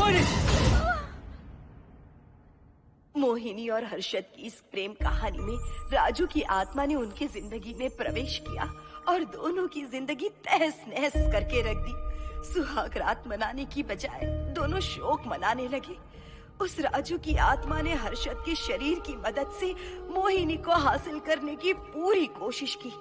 छोड़। मोहिनी और हर्षद की इस प्रेम कहानी में राजू की आत्मा ने उनकी जिंदगी में प्रवेश किया और दोनों की जिंदगी तहस नहस करके रख दी। सुहाग रात मनाने की बजाय दोनों शोक मनाने लगे। उस राजू की आत्मा ने हर्षद के शरीर की मदद से मोहिनी को हासिल करने की पूरी कोशिश की।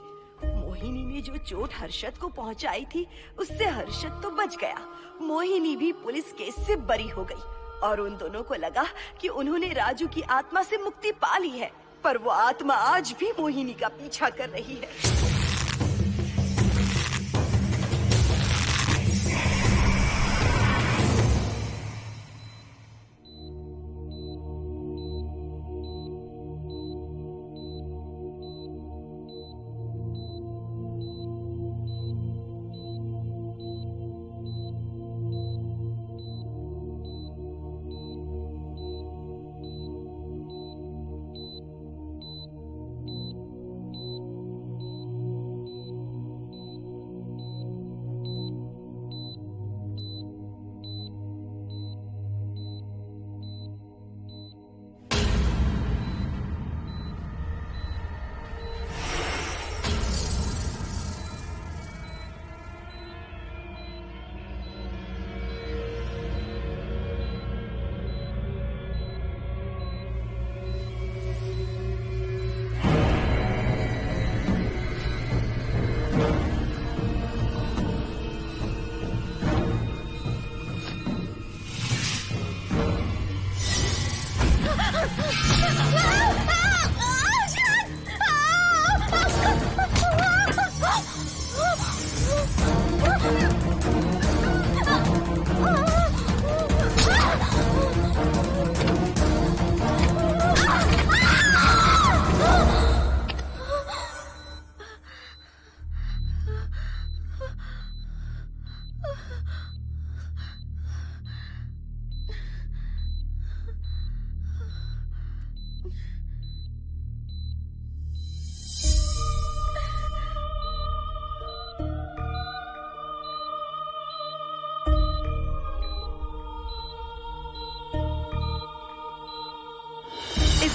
मोहिनी ने जो चोट हर्षद को पहुंचाई थी उससे हर्षद तो बच गया, मोहिनी भी पुलिस केस से बरी हो गई और उन दोनों को लगा कि उन्होंने राजू की आत्मा से मुक्ति पा ली है, पर वो आत्मा आज भी मोहिनी का पीछा कर रही है।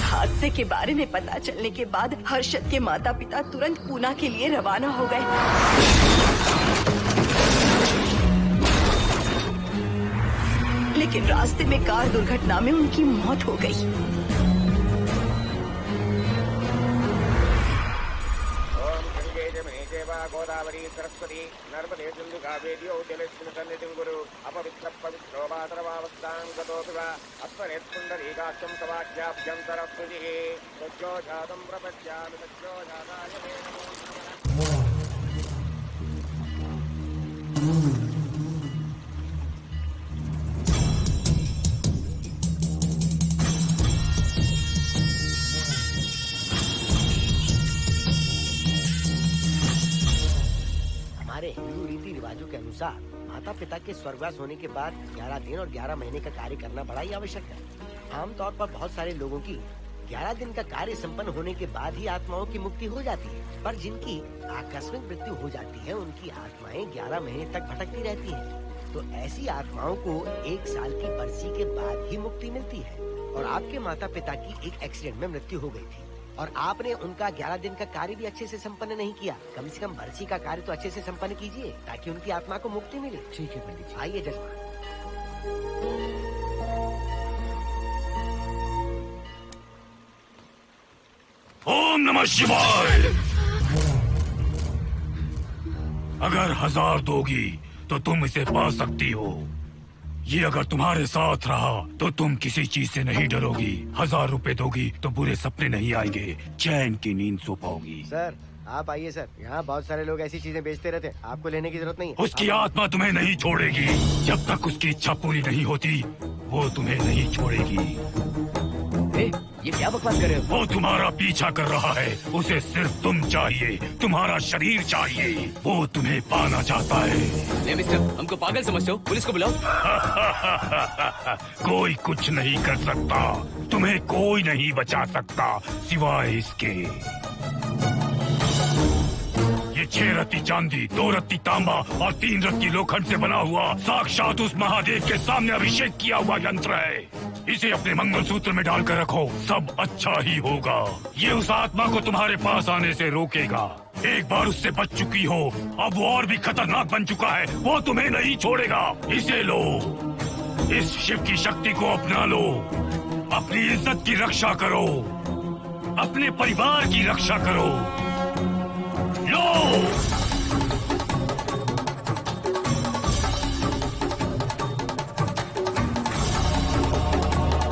हादसे के बारे में पता चलने के बाद हर्षद के माता पिता तुरंत पूना के लिए रवाना हो गए। लेकिन रास्ते में कार दुर्घटना में उनकी मौत हो गई। गोदावरी सरस्वती नर्मदे सिंधु कावेरी जलेस्मिन् सन्निधिं कुरु अपवित्रः पवित्रो मातरमावस्थां गतोऽपि वा अस्मनेत्पुण्डरीकाक्षं तवाख्याभ्यन्तरः स्तुतिः सज्जो जातं प्रपद्यामि सज्जो जाताय मे नमो नमः। हिंदू रीति रिवाजों के अनुसार माता पिता के स्वर्गवास होने के बाद 11 दिन और 11 महीने का कार्य करना बड़ा ही आवश्यक है। आमतौर पर बहुत सारे लोगों की 11 दिन का कार्य संपन्न होने के बाद ही आत्माओं की मुक्ति हो जाती है, पर जिनकी आकस्मिक मृत्यु हो जाती है उनकी आत्माएं 11 महीने तक भटकती रहती हैं। तो ऐसी आत्माओं को 1 साल की बरसी के बाद ही मुक्ति मिलती है। और आपके माता पिता की एक एक्सीडेंट में मृत्यु हो गई थी और आपने उनका 11 दिन का कार्य भी अच्छे से संपन्न नहीं किया। कम से कम बरसी का कार्य तो अच्छे से संपन्न कीजिए ताकि उनकी आत्मा को मुक्ति मिले। ठीक है पंडित जी। आइए जजमान। ओम नमः शिवाय। अगर 1000 दोगी तो तुम इसे पा सकती हो। ये अगर तुम्हारे साथ रहा तो तुम किसी चीज से नहीं डरोगी। 1000 रुपए दोगी तो बुरे सपने नहीं आएंगे, चैन की नींद सो पाओगी। सर आप आइए सर, यहाँ बहुत सारे लोग ऐसी चीजें बेचते रहते हैं, आपको लेने की जरूरत नहीं है। उसकी आत्मा तुम्हें नहीं छोड़ेगी। जब तक उसकी इच्छा पूरी नहीं होती वो तुम्हें नहीं छोड़ेगी। ये क्या बकवास कर रहे हो? वो तुम्हारा पीछा कर रहा है, उसे सिर्फ तुम चाहिए, तुम्हारा शरीर चाहिए, वो तुम्हें पाना चाहता है। मिस्टर, हमको पागल समझते हो? पुलिस को बुलाओ। कोई कुछ नहीं कर सकता, तुम्हें कोई नहीं बचा सकता सिवाय इसके। ये 6 रत्ती चांदी, 2 रत्ती तांबा और 3 रत्ती लोखंड से बना हुआ साक्षात उस महादेव के सामने अभिषेक किया हुआ यंत्र है। इसे अपने मंगलसूत्र में डालकर रखो, सब अच्छा ही होगा। ये उस आत्मा को तुम्हारे पास आने से रोकेगा। एक बार उससे बच चुकी हो, अब वो और भी खतरनाक बन चुका है, वो तुम्हें नहीं छोड़ेगा। इसे लो, इस शिव की शक्ति को अपना लो, अपनी इज्जत की रक्षा करो, अपने परिवार की रक्षा करो। लो!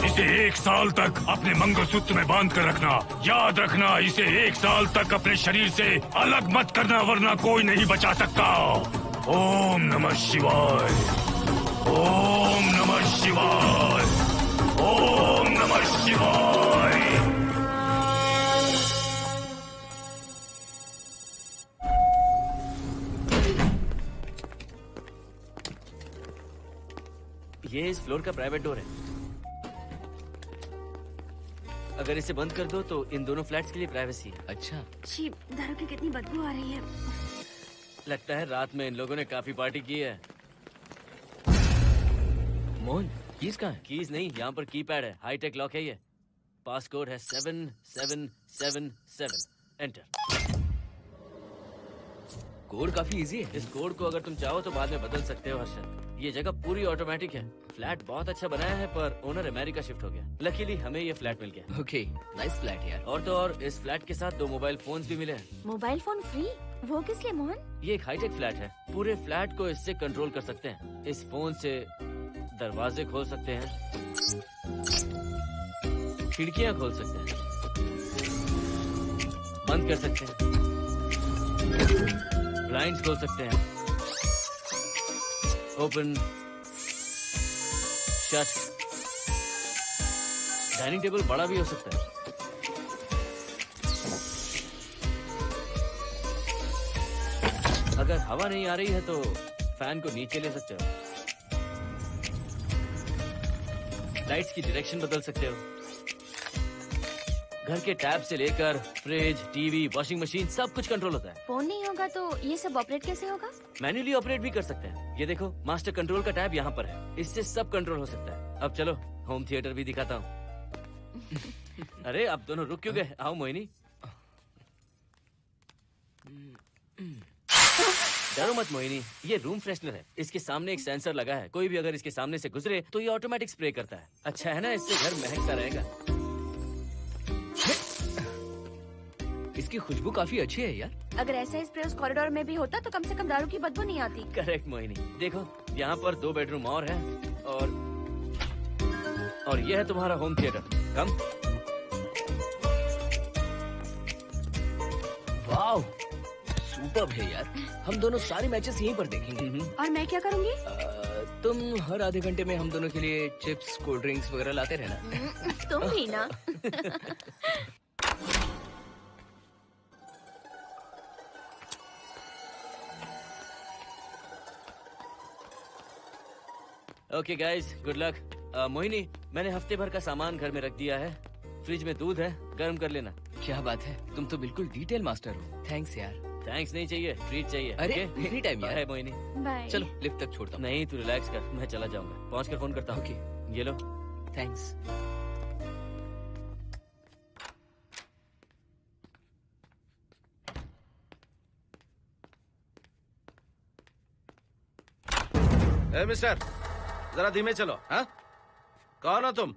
इसे 1 साल तक अपने मंगलसूत्र में बांध कर रखना। याद रखना, इसे 1 साल तक अपने शरीर से अलग मत करना, वरना कोई नहीं बचा सकता। ओम नमः शिवाय, ओम नमः शिवाय, ओम नमः शिवाय। ये इस फ्लोर का प्राइवेट डोर है। अगर इसे बंद कर दो तो इन दोनों फ्लैट्स के लिए प्राइवेसी है। अच्छा, छी, दारू की कितनी बदबू आ रही है। लगता है रात में इन लोगों ने काफी पार्टी की है। मोहन, कीज कहाँ है? कीज नहीं, यहाँ पर कीपैड है, हाईटेक लॉक है ये। पासकोड है 7777। एंटर। कोड काफी इजी है। इस कोड को अगर तुम चाहो तो बाद में बदल सकते हो हर्षद। ये जगह पूरी ऑटोमेटिक है। फ्लैट बहुत अच्छा बनाया है, पर ओनर अमेरिका शिफ्ट हो गया। लकीली हमें ये फ्लैट मिल गया। ओके, नाइस फ्लैट यार। और तो और इस फ्लैट के साथ 2 मोबाइल फोन्स भी मिले हैं। Mobile phone free? वो किस लिए मोहन? ये एक हाईटेक फ्लैट है, पूरे फ्लैट को इससे कंट्रोल कर सकते हैं। इस फोन से दरवाजे खोल सकते हैं, खिड़कियां खोल सकते हैं, बंद कर सकते हैं, ब्लाइंड्स खोल सकते हैं, ओपन, शट। डाइनिंग टेबल बड़ा भी हो सकता है। अगर हवा नहीं आ रही है तो फैन को नीचे ले सकते हो। लाइट्स की डायरेक्शन बदल सकते हो। घर के टैब से लेकर फ्रिज, टीवी, वॉशिंग मशीन सब कुछ कंट्रोल होता है। फोन नहीं होगा तो ये सब ऑपरेट कैसे होगा? मैन्युअली ऑपरेट भी कर सकते हैं। ये देखो, मास्टर कंट्रोल का टैब यहाँ पर है, इससे सब कंट्रोल हो सकता है। अब चलो होम थिएटर भी दिखाता हूँ। अरे आप दोनों रुक क्यों गए? आओ मोहिनी। डरो मत मोहिनी, ये रूम फ्रेशनर है। इसके सामने एक सेंसर लगा है, कोई भी अगर इसके सामने से गुजरे तो ये ऑटोमेटिक स्प्रे करता है। अच्छा है ना, इससे घर महकता रहेगा। इसकी खुशबू काफी अच्छी है यार। अगर ऐसा स्प्रे उस कॉरिडोर में भी होता तो कम से कम दारू की बदबू नहीं आती। करेक्ट मोहिनी। देखो, यहाँ पर 2 बेडरूम और है, और ये है तुम्हारा होम थिएटर। कम। वाह, सुपर्ब है यार। हम दोनों सारे मैचेस यहीं पर देखेंगे। और मैं क्या करूँगी? तुम हर आधे घंटे में हम दोनों के लिए चिप्स, कोल्ड ड्रिंक्स वगैरह लाते रहना। तुम भी ना। Okay guys, good luck. Mohini, मैंने हफ्ते भर का सामान घर में रख दिया है। फ्रिज में दूध है, गर्म कर लेना। क्या बात है, तुम तो बिल्कुल डिटेल मास्टर हो। थैंक्स यार। थैंक्स नहीं चाहिए, ट्रीट चाहिए। अरे okay? एनी टाइम यार। बाय मोहिनी। बाय। चलो लिफ्ट तक छोड़ता हूँ। नहीं, तू रिलैक्स कर, मैं चला जाऊंगा। पहुंच कर फोन करता हूँ। ओके, ये लो। थैंक्स। ए मिस्टर, जरा धीमे चलो। हाँ, कौन हो तुम?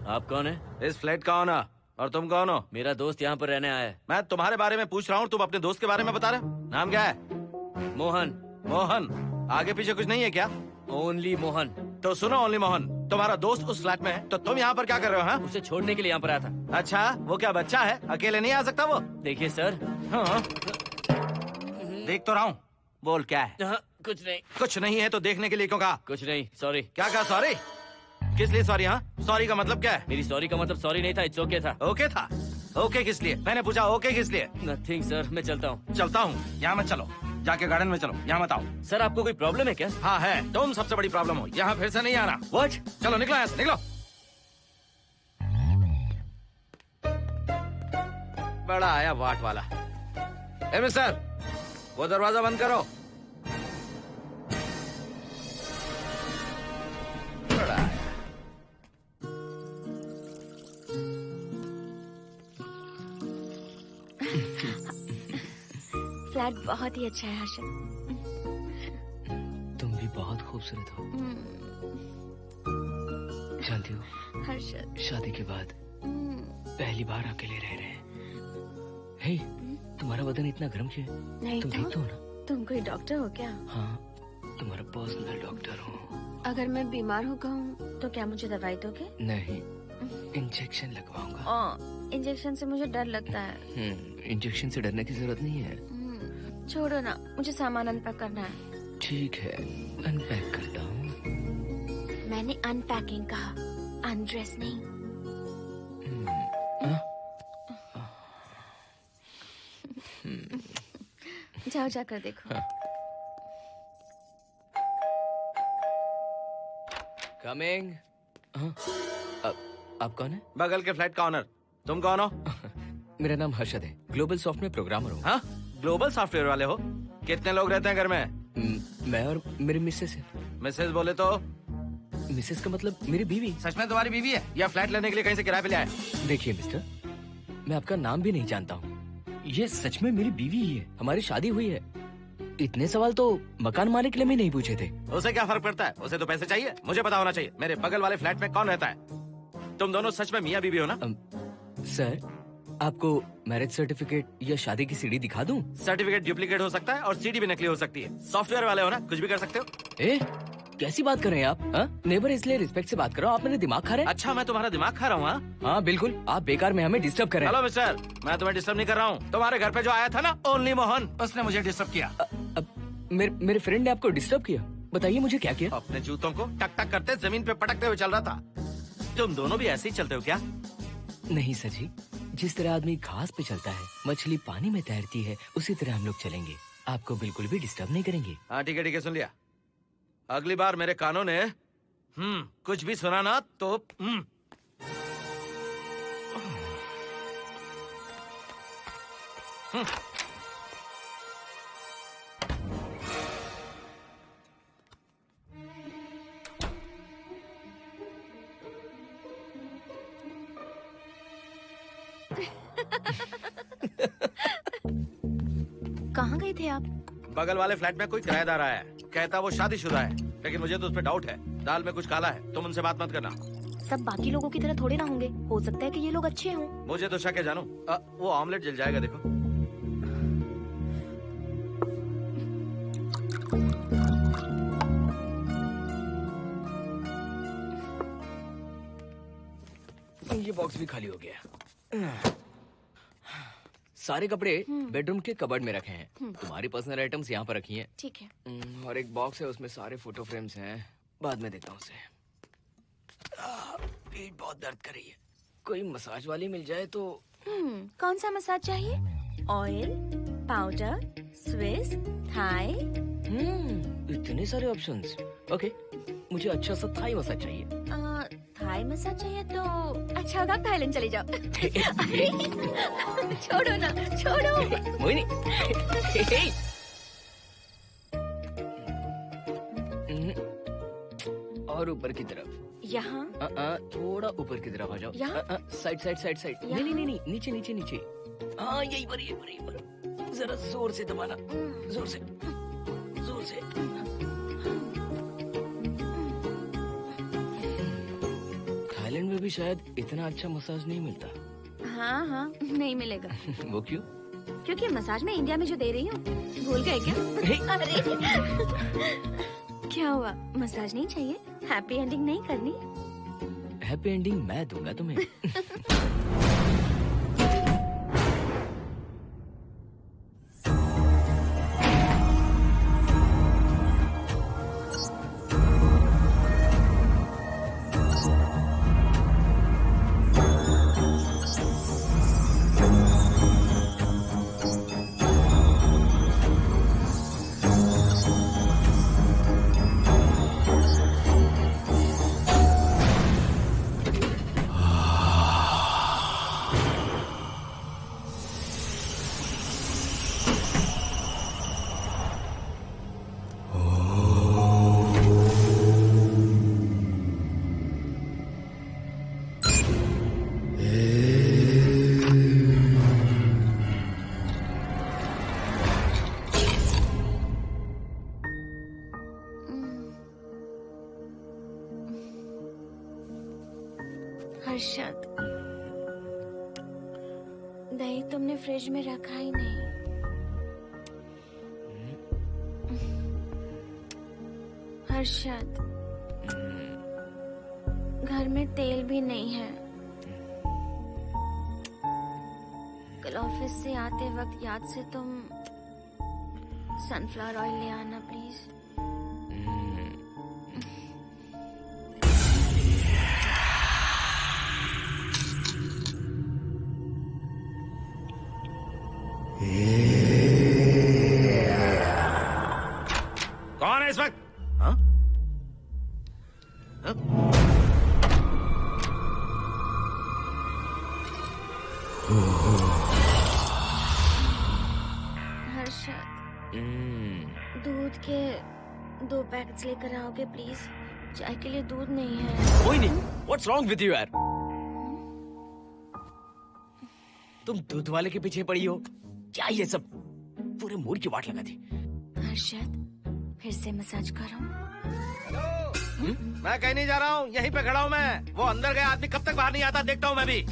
आप कौन है? इस फ्लैट का ओनर। और तुम कौन हो? मेरा दोस्त यहाँ पर रहने आया है। मैं तुम्हारे बारे में पूछ रहा हूँ, तुम अपने दोस्त के बारे में बता रहे हो। नाम क्या है? मोहन। मोहन? आगे पीछे कुछ नहीं है क्या? ओनली मोहन। तो सुनो ओनली मोहन, तुम्हारा दोस्त उस फ्लैट में है, तो तुम यहाँ पर क्या कर रहे हो? हाँ? उसे छोड़ने के लिए यहाँ पर आया था। अच्छा, वो क्या बच्चा है? अकेले नहीं आ सकता वो? देखिए सर। हाँ, देख तो रहा हूँ। बोल क्या है? हाँ, कुछ नहीं। कुछ नहीं है तो देखने के लिए क्यों कहा? कुछ नहीं, सॉरी। क्या कहा? सॉरी? किस लिए सॉरी? हाँ, सॉरी का मतलब क्या है? मेरी सॉरी का मतलब सॉरी नहीं था, इट्स ओके था। ओके था? ओके किस लिए? मैंने पूछा ओके किस लिए? नथिंग सर, मैं चलता हूँ। चलता हूँ? यहाँ मत चलो, जाके गार्डन में चलो। यहाँ मत आओ। सर, आपको कोई प्रॉब्लम है क्या? हाँ है, तुम सबसे बड़ी प्रॉब्लम हो। यहाँ फिर से नहीं आना। व्हाट? चलो निकलो यहाँ से, निकलो। बड़ा आया वाट वाला। ए मिस्टर, वो दरवाजा बंद करो। बड़ा आया। फ्लैट बहुत ही अच्छा है हर्षद। तुम भी बहुत खूबसूरत हो। जानती हो, हर्षद शादी के बाद पहली बार अकेले रह रहे हैं। हे, तुम्हारा बदन इतना गर्म क्यों है? नहीं तुम ठीक तो हो ना? तुम कोई डॉक्टर हो क्या? हाँ, तुम्हारा पर्सनल डॉक्टर हूँ। अगर मैं बीमार हो गऊँ तो क्या मुझे दवाई दोगे? नहीं, इंजेक्शन लगवाऊंगा। इंजेक्शन से मुझे डर लगता है। इंजेक्शन से डरने की जरूरत नहीं है। छोड़ो ना, मुझे सामान अनपैक करना है। ठीक है, अनपैक करता हूँ। मैंने अनपैकिंग कहा, अनड्रेस नहीं। जाओ जाकर देखो। कमिंग। आप कौन है? बगल के फ्लैट का ऑनर। तुम कौन हो? मेरा नाम हर्षद है, ग्लोबल सॉफ्ट में प्रोग्रामर हूँ। हाँ, ग्लोबल सॉफ्टवेयर वाले हो? कितने लोग रहते हैं घर में? मैं और मेरी मिसेस है। मिसेज बोले तो? मिसेस का मतलब मेरी बीवी। सच में तुम्हारी बीवी है या फ्लैट लेने के लिए कहीं से किराए पे ले आए? देखिए मिस्टर, मैं आपका नाम भी नहीं जानता हूँ। ये सच में मेरी बीवी ही है, हमारी शादी हुई है। इतने सवाल तो मकान मालिक ने भी नहीं पूछे थे। उसे क्या फर्क पड़ता है? उसे तो पैसे चाहिए, मुझे पता होना चाहिए। मेरे बगल वाले फ्लैट में कौन रहता है? तुम दोनों सच में मियाँ बीवी हो ना? सर, आपको मैरिज सर्टिफिकेट या शादी की सीडी दिखा दूं? सर्टिफिकेट डुप्लीकेट हो सकता है और सीडी भी नकली हो सकती है। सॉफ्टवेयर वाले हो ना, कुछ भी कर सकते हो। कैसी बात कर रहे हैं आप? नेबर, इसलिए रिस्पेक्ट से बात करो। आप मेरे दिमाग खा रहे हैं? अच्छा, मैं तुम्हारा दिमाग खा रहा हूँ? हाँ बिल्कुल, आप बेकार में हमें डिस्टर्ब कर रहे हैं। हेलो मिस्टर, मैं तुम्हें डिस्टर्ब नहीं कर रहा हूँ। तुम्हारे घर पे जो आया था ना, ओनली मोहन, उसने मुझे डिस्टर्ब किया। मेरे फ्रेंड ने आपको डिस्टर्ब किया? बताइए मुझे क्या किया? अपने जूतों को टक टक करते जमीन पे पटकते हुए चल रहा था। तुम दोनों भी ऐसे ही चलते हो क्या? नहीं सर जी, जिस तरह आदमी घास पे चलता है, मछली पानी में तैरती है, उसी तरह हम लोग चलेंगे। आपको बिल्कुल भी डिस्टर्ब नहीं करेंगे। हाँ ठीक है, सुन लिया। अगली बार मेरे कानों ने कुछ भी सुना ना तो कहाँ गए थे आप? बगल वाले फ्लैट में कोई किराएदार आया है, कहता वो शादीशुदा है, लेकिन मुझे तो उस पर डाउट है। दाल में कुछ काला है, तुम उनसे बात मत करना। सब बाकी लोगों की तरह थोड़े ना होंगे, हो सकता है कि ये लोग अच्छे हों। मुझे तो शक है जानू। वो ऑमलेट जल जाएगा, देखो। ये बॉक्स भी खाली हो गया। सारे कपड़े बेडरूम के कबर्ड में रखे हैं। तुम्हारी पर्सनल आइटम्स यहाँ पर रखी हैं। ठीक है। और एक बॉक्स है, उसमें सारे फोटो फ्रेम्स हैं। बाद में देता हूँ उसे। पीठ बहुत दर्द कर रही है, कोई मसाज वाली मिल जाए तो। कौन सा मसाज चाहिए? Oil, powder, Swiss, Thai? इतने सारे ऑप्शंस। ओके, मुझे अच्छा सा थाई मसाज चाहिए। थाई मसाज चाहिए तो अच्छा होगा थाईलैंड चले जाओ। अरे छोड़ो ना, छोड़ो। मोहिनी। और ऊपर की तरफ। यहाँ? थोड़ा ऊपर की तरफ आ जाओ। यहाँ? Side side side side. नहीं नहीं नहीं, नीचे नीचे नीचे। हाँ यही पर, यही पर, यही पर। जरा जोर से दबाना, जोर से, जोर से। थाईलैंड में भी शायद इतना अच्छा मसाज नहीं मिलता। हाँ हाँ, नहीं मिलेगा। वो क्यों? क्योंकि मसाज मैं इंडिया में जो दे रही हूँ, भूल गए क्या? अरे क्या हुआ, मसाज नहीं चाहिए? हैप्पी एंडिंग नहीं करनी? हैप्पी एंडिंग मैं दूंगा तुम्हें। हर्षद, दही तुमने फ्रिज में रखा ही नहीं। हर्षद, घर में तेल भी नहीं है। कल ऑफिस से आते वक्त याद से तुम सनफ्लावर ऑयल ले आना प्लीज। कौन है इस वक्त? हाँ? हाँ? हर्षद, दूध के 2 पैकेट्स लेकर आओगे प्लीज? चाय के लिए दूध नहीं है। Mohini, what's wrong with you यार? तुम दूध वाले के पीछे पड़ी हो क्या? ये सब पूरे मूड की वाट लगा दी। हर्षद, फिर से मसाज करो। मैं कहीं नहीं जा रहा हूँ, यहीं पे खड़ा हूँ मैं। वो अंदर गया आदमी कब तक बाहर नहीं आता, देखता हूँ मैं भी।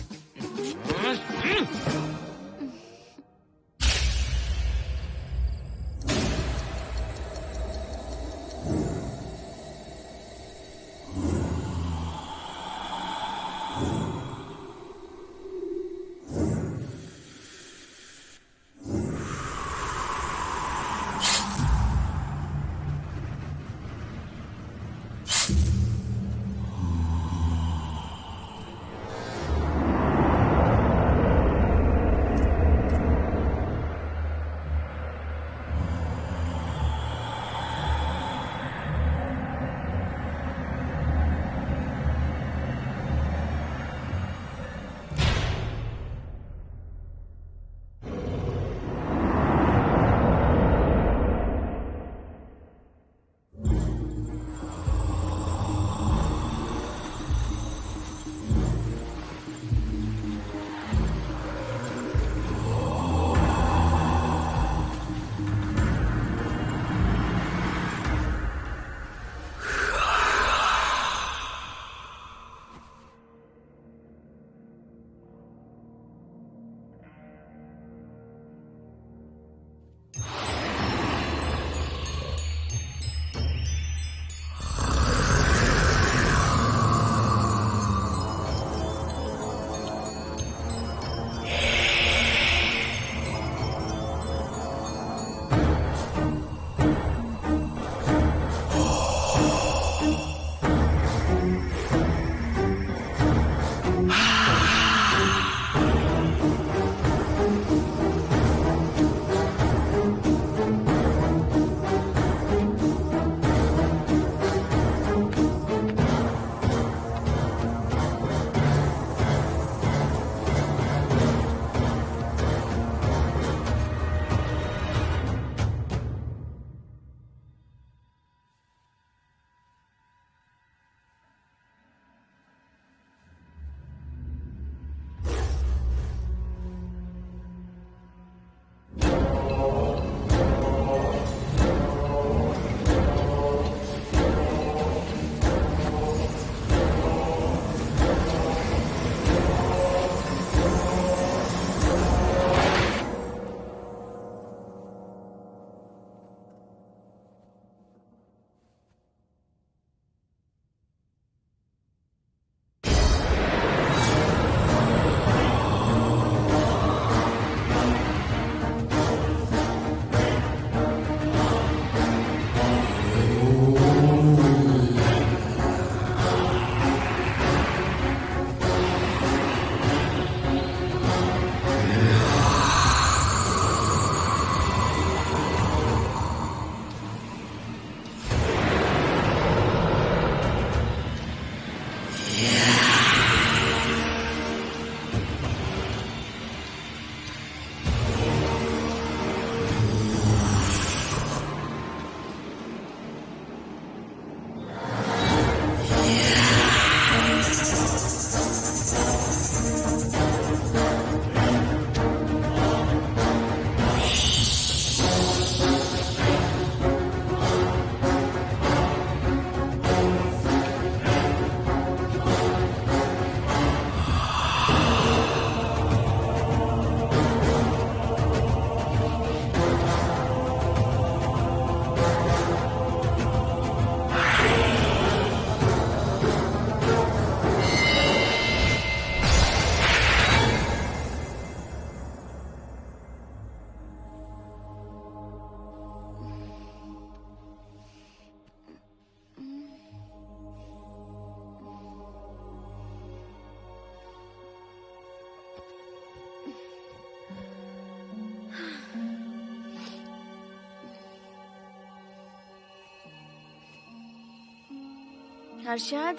हर्षद,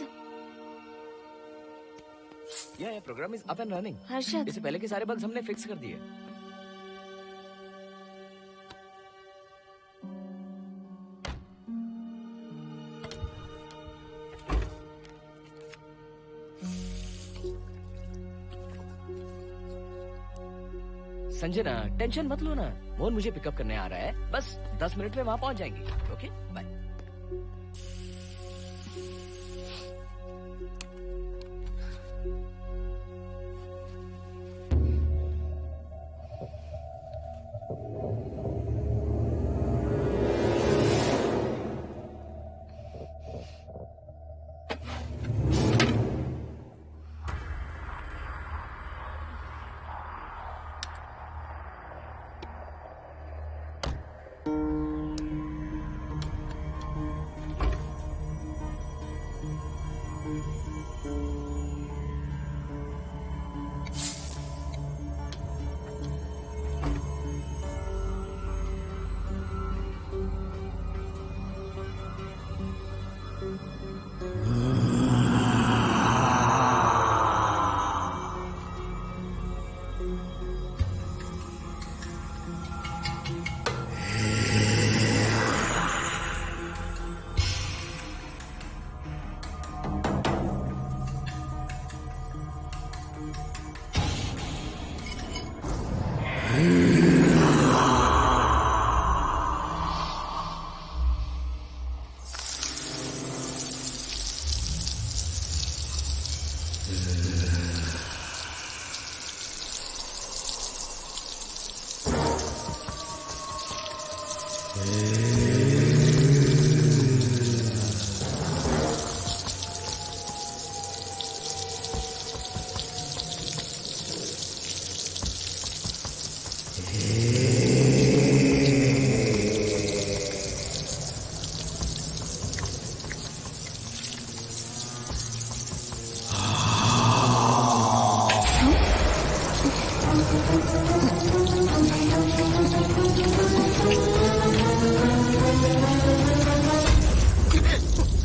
ये program is up and running. Harshad, इससे पहले के सारे बग्स हमने फिक्स कर दिए। संजना, टेंशन मत लो ना। मोहन मुझे पिकअप करने आ रहा है, बस 10 मिनट में वहां पहुंच जाएंगे। Okay, bye.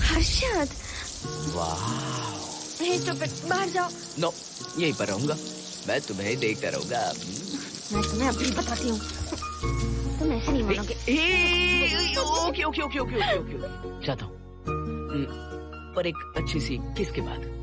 Harshad, hey stupid, बाहर जाओ। नो, यहीं पर रहूंगा। मैं तुम्हें देखता रहूंगा। मैं तुम्हें अभी बताती हूँ, तुम ऐसे नहीं मानोगे। Okay okay okay okay okay okay, जाता हूँ, पर एक अच्छी सी किस के बाद।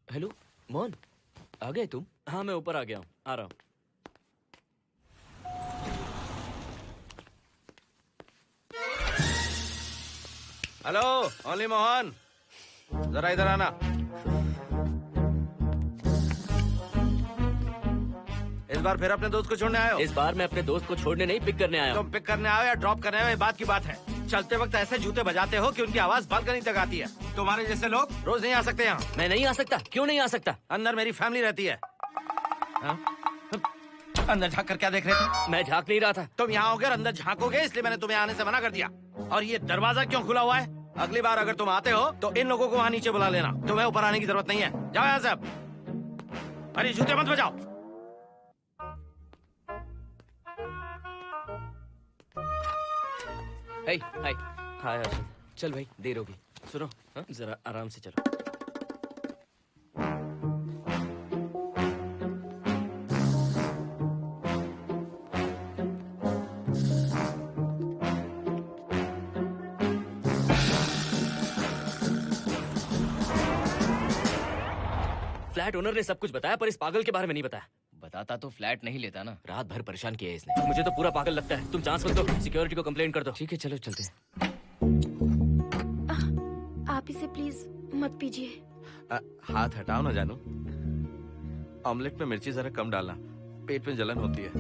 हेलो मोहन, आ गए तुम? हाँ, मैं ऊपर आ गया हूँ, आ रहा हूँ। हेलो, ओनली मोहन, जरा इधर आना। इस बार फिर अपने दोस्त को छोड़ने आए हो? इस बार मैं अपने दोस्त को छोड़ने नहीं, पिक करने आया हूँ। तुम पिक करने आए हो या ड्रॉप करने आए हो, ये बात की बात है। चलते वक्त ऐसे जूते बजाते हो कि उनकी आवाज बालकनी तक आती है। तुम्हारे जैसे लोग रोज नहीं आ सकते यहाँ। मैं नहीं आ सकता? क्यों नहीं आ सकता? अंदर मेरी फैमिली रहती है। अंदर झाँक कर क्या देख रहे थे? मैं झाँक नहीं रहा था। तुम यहाँ होकर अंदर झाँकोगे, इसलिए मैंने तुम्हें आने से मना कर दिया। और ये दरवाजा क्यों खुला हुआ है? अगली बार अगर तुम आते हो तो इन लोगों को वहाँ नीचे बुला लेना। तुम्हें ऊपर आने की जरूरत नहीं है। जाओ यहाँ से अब। अरे जूते मत बजाओ। हाय हाय। हाय हर्षद। चल भाई, देर होगी। सुनो, जरा आराम से चलो। फ्लैट ओनर ने सब कुछ बताया पर इस पागल के बारे में नहीं बताया। बताता तो फ्लैट नहीं लेता ना। रात भर परेशान किया है इसने। मुझे तो पूरा पागल लगता है। तुम चांस मत दो, सिक्योरिटी को कंप्लेंट कर दो। ठीक है, चलो चलते हैं। आप इसे प्लीज मत पीजिए। हाथ हटाओ ना जानू। ऑमलेट में मिर्ची जरा कम डालना, पेट में जलन होती है।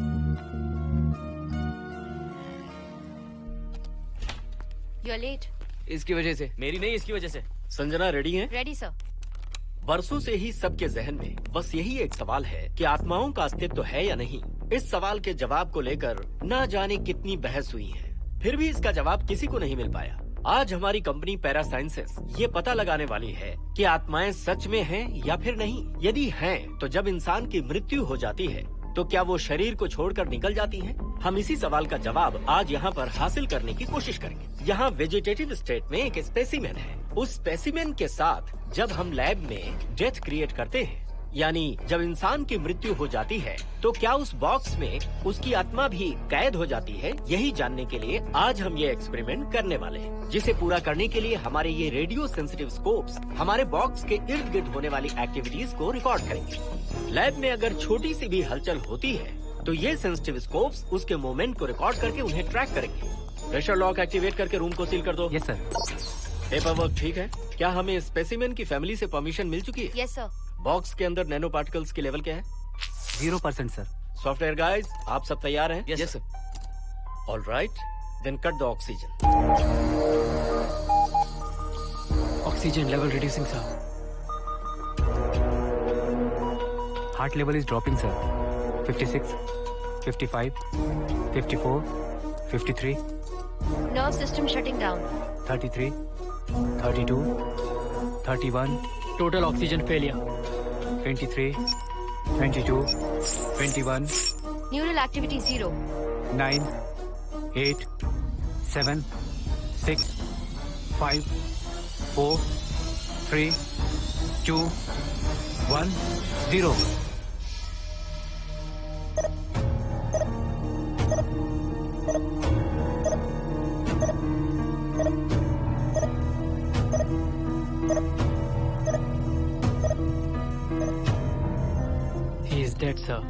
You're late. इसकी वजह से। मेरी नहीं, इसकी वजह से। संजना रेडी हैं? Ready, sir. बरसों से ही सबके जहन में बस यही एक सवाल है कि आत्माओं का अस्तित्व है या नहीं। इस सवाल के जवाब को लेकर ना जाने कितनी बहस हुई है, फिर भी इसका जवाब किसी को नहीं मिल पाया। आज हमारी कंपनी पैरा साइंसेस ये पता लगाने वाली है कि आत्माएं सच में हैं या फिर नहीं। यदि हैं, तो जब इंसान की मृत्यु हो जाती है तो क्या वो शरीर को छोड़कर निकल जाती हैं? हम इसी सवाल का जवाब आज यहाँ पर हासिल करने की कोशिश करेंगे। यहाँ वेजिटेटिव स्टेट में एक स्पेसिमेन है। उस स्पेसिमेन के साथ जब हम लैब में डेथ क्रिएट करते हैं, यानी जब इंसान की मृत्यु हो जाती है, तो क्या उस बॉक्स में उसकी आत्मा भी कैद हो जाती है? यही जानने के लिए आज हम ये एक्सपेरिमेंट करने वाले हैं, जिसे पूरा करने के लिए हमारे ये रेडियो सेंसिटिव स्कोप्स हमारे बॉक्स के इर्द गिर्द होने वाली एक्टिविटीज को रिकॉर्ड करेंगे। लैब में अगर छोटी सी भी हलचल होती है तो ये सेंसिटिव स्कोप्स उसके मूवमेंट को रिकॉर्ड करके उन्हें ट्रैक करेंगे। प्रेशर लॉक एक्टिवेट करके रूम को सील कर दो। Yes sir. पेपर वर्क ठीक है? क्या हमें स्पेसिमेन की फैमिली से परमिशन मिल चुकी है? Yes, sir. बॉक्स के अंदर नैनो पार्टिकल्स की लेवल क्या है? 0% सर। सॉफ्टवेयर गाइस, आप सब तैयार हैं? Yes sir. All right, then cut the oxygen. Oxygen level reducing sir. Heart level is dropping sir. 56, 55, 54, 53, Nerve system shutting down. 33, 32, 31, Total oxygen failure. 23, 22, 21, Neural activity 0. 9, 8, 7, 6, 5, 4, 3, 2, 1, 0. He is dead, sir.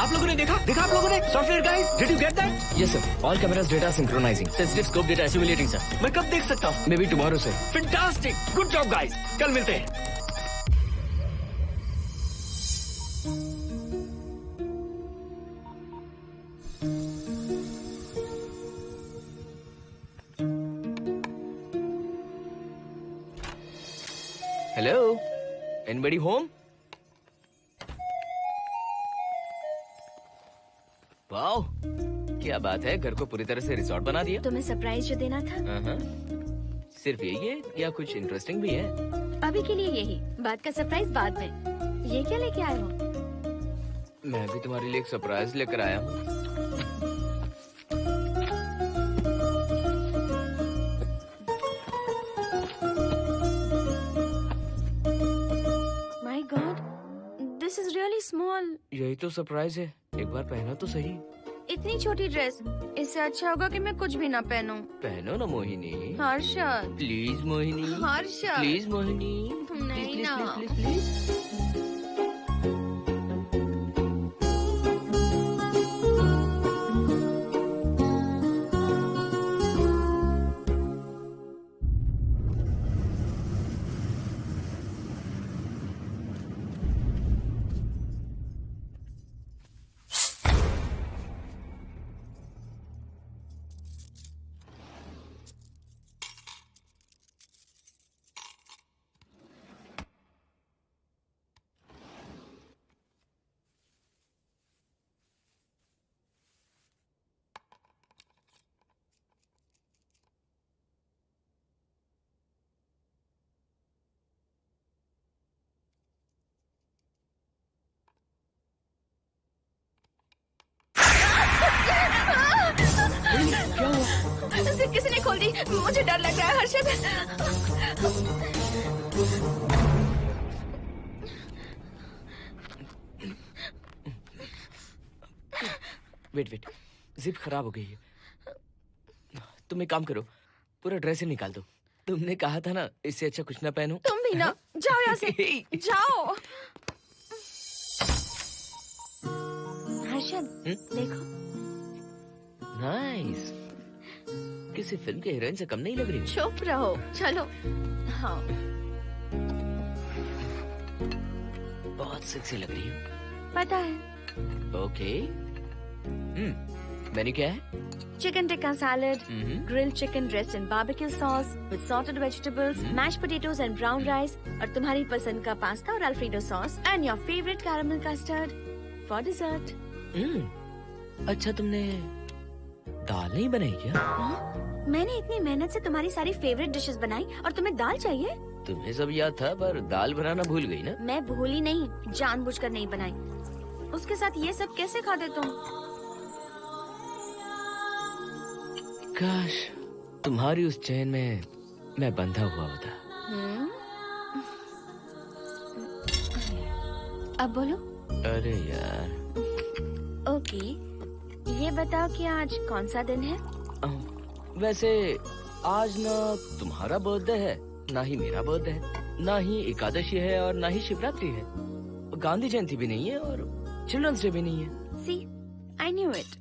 आप लोगों ने देखा आप लोगों ने? Software guys, did you get that? Yes sir, all cameras data synchronising. Sensitive scope data assimilating sir. मैं कब देख सकता हूँ? May be tomorrow sir. Fantastic, good job guys, कल मिलते हैं। Hello, anybody home? वाओ, क्या बात है, घर को पूरी तरह से रिसॉर्ट बना दिया। तुम्हें सरप्राइज जो देना था। सिर्फ यही है या कुछ इंटरेस्टिंग भी है? अभी के लिए यही, बात का सरप्राइज बाद में। ये क्या लेके आए हो? मैं भी तुम्हारे लिए एक सरप्राइज लेकर आया हूँ। My God, this is really small. यही तो सरप्राइज है, एक बार पहना तो सही। इतनी छोटी ड्रेस, इससे अच्छा होगा कि मैं कुछ भी ना पहनूं। पहनो ना मोहिनी। हर्षद, प्लीज मोहिनी। हर्षद, प्लीज मोहिनी। नहीं ना। Please please. किसी ने खोल दी। मुझे डर लग रहा है हर्षद। वेट, जिप खराब हो गई है। तुम एक काम करो, पूरा ड्रेस ही निकाल दो। तुमने कहा था ना इससे अच्छा कुछ ना पहनो। तुम भी ना, जाओ यहाँ से, जाओ। हर्षद, देखो। नाइस। किसी फिल्म के हीरोइन से कम नहीं लग रही। चुप रहो, चलो। हाँ। बहुत सेक्सी लग रही हो। पता है। ओके। मेन्यू क्या है? Chicken tikka salad, grilled chicken dressed in barbecue sauce with salted vegetables, mashed potatoes and brown rice, और तुम्हारी पसंद का पास्ता और alfredo sauce, and your favorite caramel custard for dessert. अच्छा, तुमने दाल नहीं बनाई क्या? मैंने इतनी मेहनत से तुम्हारी सारी फेवरेट डिशेस बनाई और तुम्हें दाल चाहिए? तुम्हें सब याद था, पर दाल बनाना भूल गई ना? मैं भूली नहीं, जानबूझकर नहीं बनाई। उसके साथ ये सब कैसे खाते तुम? काश तुम्हारी उस चैन में मैं बंधा हुआ होता। अब बोलो। अरे यार। ओके, ये बताओ कि आज कौन सा दिन है? वैसे आज ना तुम्हारा बर्थडे है, ना ही मेरा बर्थडे है, ना ही एकादशी है और ना ही शिवरात्रि है, गांधी जयंती भी नहीं है और चिल्ड्रंस डे भी नहीं है। See, I knew it.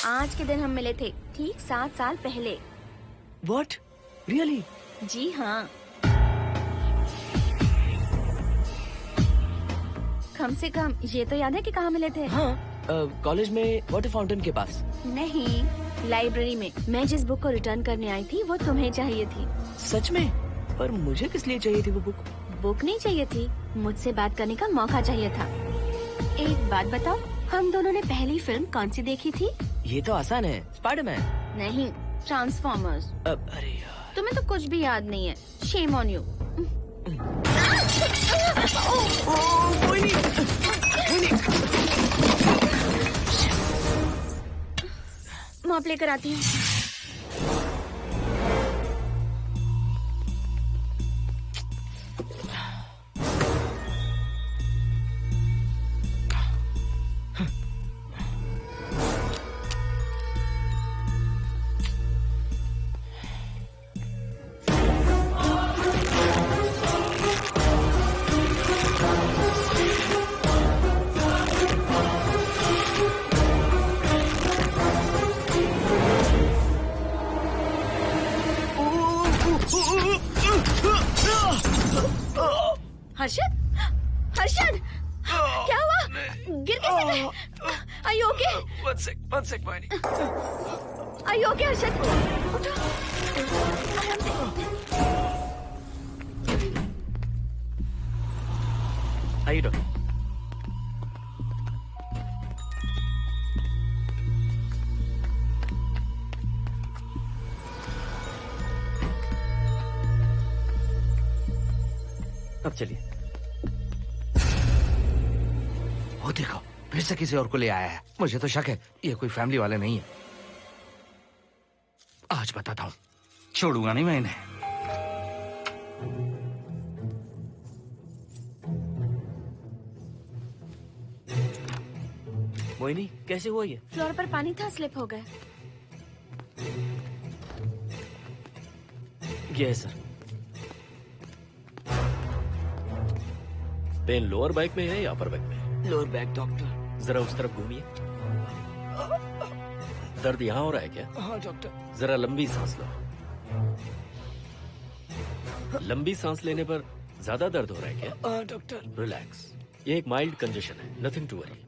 आज के दिन हम मिले थे ठीक 7 साल पहले। What? Really? जी हाँ। कम से कम ये तो याद है कि कहाँ मिले थे? हाँ, कॉलेज में वाटर फाउंटेन के पास। नहीं, लाइब्रेरी में। मैं जिस बुक को रिटर्न करने आई थी वो तुम्हें चाहिए थी। सच में? पर मुझे किस लिए चाहिए थी वो बुक? बुक नहीं चाहिए थी, मुझसे बात करने का मौका चाहिए था। एक बात बताओ, हम दोनों ने पहली फिल्म कौन सी देखी थी? ये तो आसान है, स्पाइडरमैन। नहीं, ट्रांसफॉर्मर्स। अरे यार, तुम्हें तो कुछ भी याद नहीं है। Shame on you. मॉप लेकर आती हूँ। हर्षद, हर्षद, क्या हुआ? गिर कैसे गए? Are you okay? One sec, Moini. Are you okay, Harshad? उठो, आराम से। आइए डॉक्टर। अब चलिए। वो देखो, फिर से किसी और को ले आया है। मुझे तो शक है ये कोई फैमिली वाले नहीं है। आज बताता हूँ, छोड़ूंगा नहीं मैं इन्हें। मोहिनी, कैसे हुआ ये? फ्लोर पर पानी था, स्लिप हो गए। ये है सर। पेन लोअर बैक में है या अपर बैक में? Lower back doctor. जरा उस तरफ घूमिए। दर्द यहाँ हो रहा है क्या? हाँ डॉक्टर। जरा लंबी सांस लो। लंबी सांस लेने पर ज्यादा दर्द हो रहा है क्या? हाँ डॉक्टर। रिलैक्स, ये एक माइल्ड कंजेशन है, नथिंग टू वरी।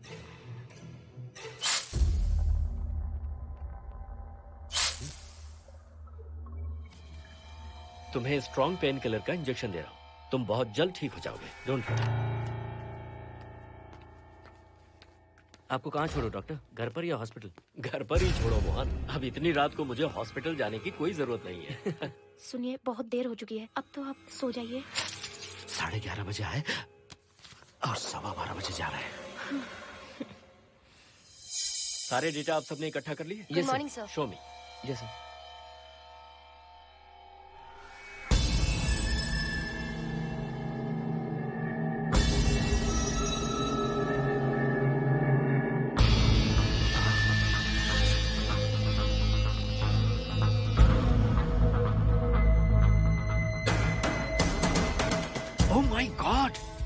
तुम्हें स्ट्रॉन्ग पेन किलर का इंजेक्शन दे रहा हूं, तुम बहुत जल्द ठीक हो जाओगे। Don't worry. आपको कहाँ छोड़ो डॉक्टर, घर पर या हॉस्पिटल? घर पर ही छोड़ो मोहन, अब इतनी रात को मुझे हॉस्पिटल जाने की कोई जरूरत नहीं है। सुनिए, बहुत देर हो चुकी है, अब तो आप सो जाइए। 11:30 बजे आए और 12:15 बजे जा रहे हैं। सारे डेटा आप सबने इकट्ठा कर लिए? Good morning, sir. Show me. Yes sir.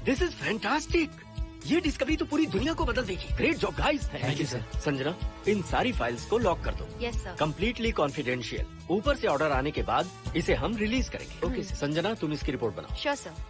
This is fantastic. ये डिस्कवरी तो पूरी दुनिया को बदल देगी। Great job guys. Thank you sir. Sanjana, इन सारी फाइल्स को लॉक कर दो। Yes sir. Completely confidential. ऊपर से ऑर्डर आने के बाद इसे हम रिलीज करेंगे। ओके संजना, तुम इसकी रिपोर्ट बनाओ। Sure sir.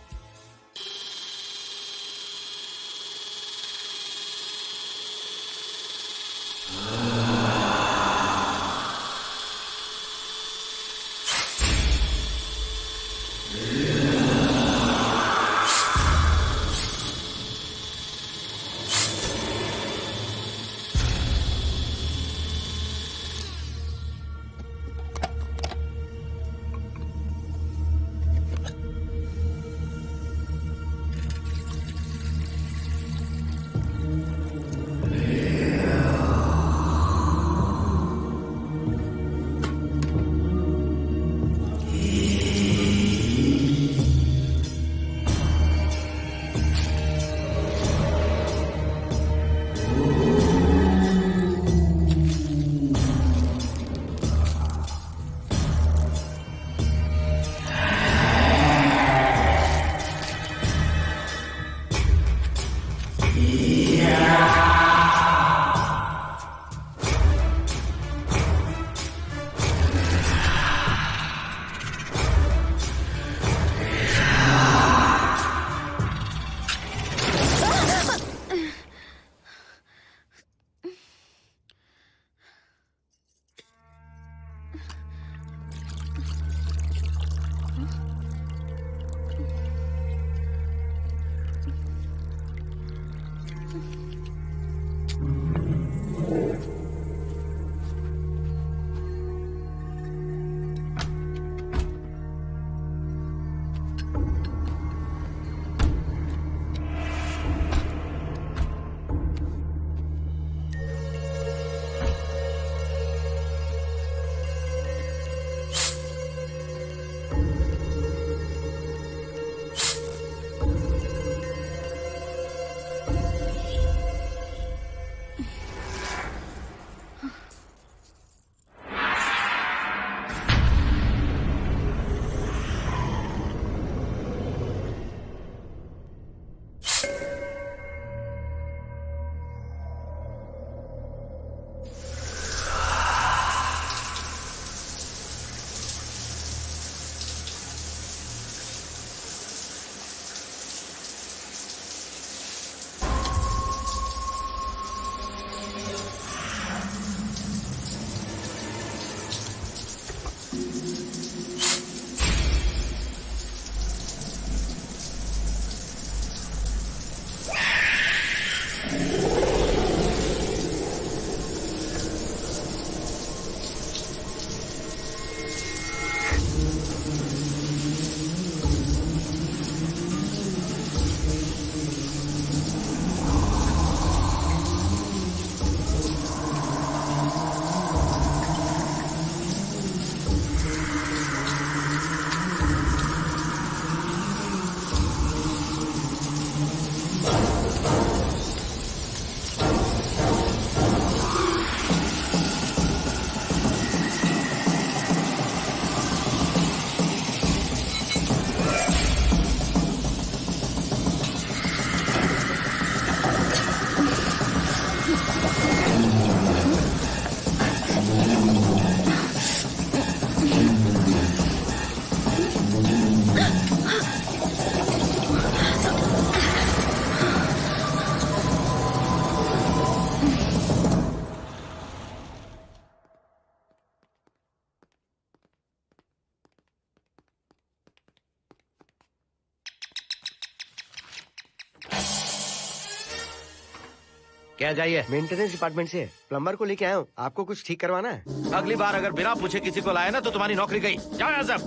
क्या जाइए? मेंटेनेंस डिपार्टमेंट से प्लम्बर को लेके आया हूँ। आपको कुछ ठीक करवाना है? अगली बार अगर बिना पूछे किसी को लाए ना तो तुम्हारी नौकरी गई। जाओ यहाँ सब।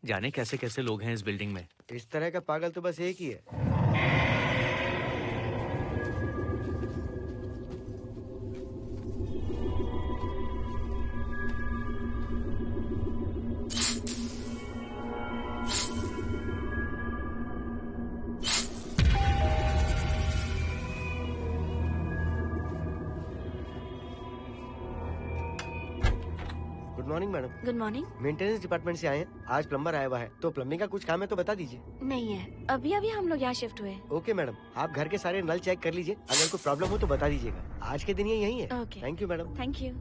जाने कैसे कैसे लोग हैं इस बिल्डिंग में। इस तरह का पागल तो बस एक ही है। Good morning madam. Good morning. Maintenance department से आए हैं। आज प्लम्बर आया हुआ है, तो प्लम्बिंग का कुछ काम है तो बता दीजिए। नहीं है, अभी अभी हम लोग यहाँ शिफ्ट हुए। ओके मैडम, आप घर के सारे नल चेक कर लीजिए, अगर कोई प्रॉब्लम हो तो बता दीजिएगा। आज के दिन ये यही है। Okay. Thank you madam. Thank you.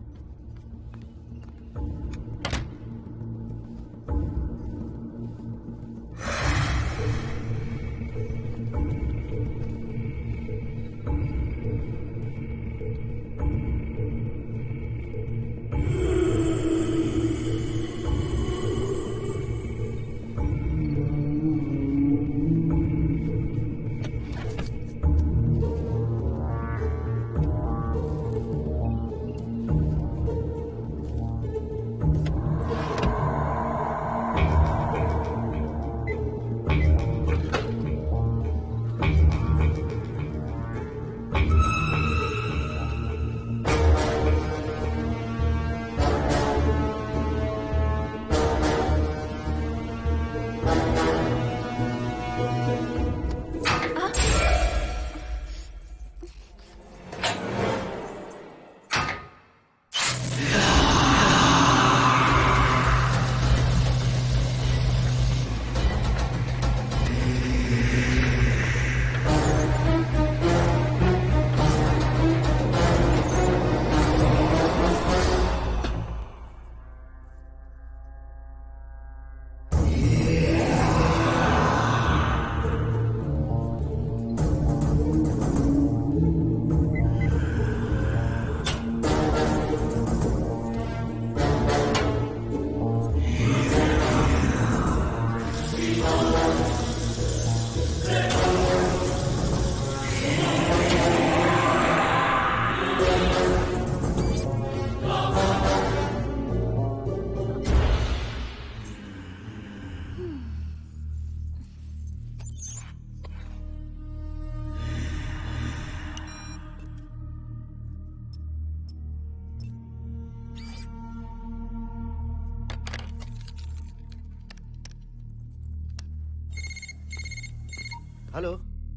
Hello,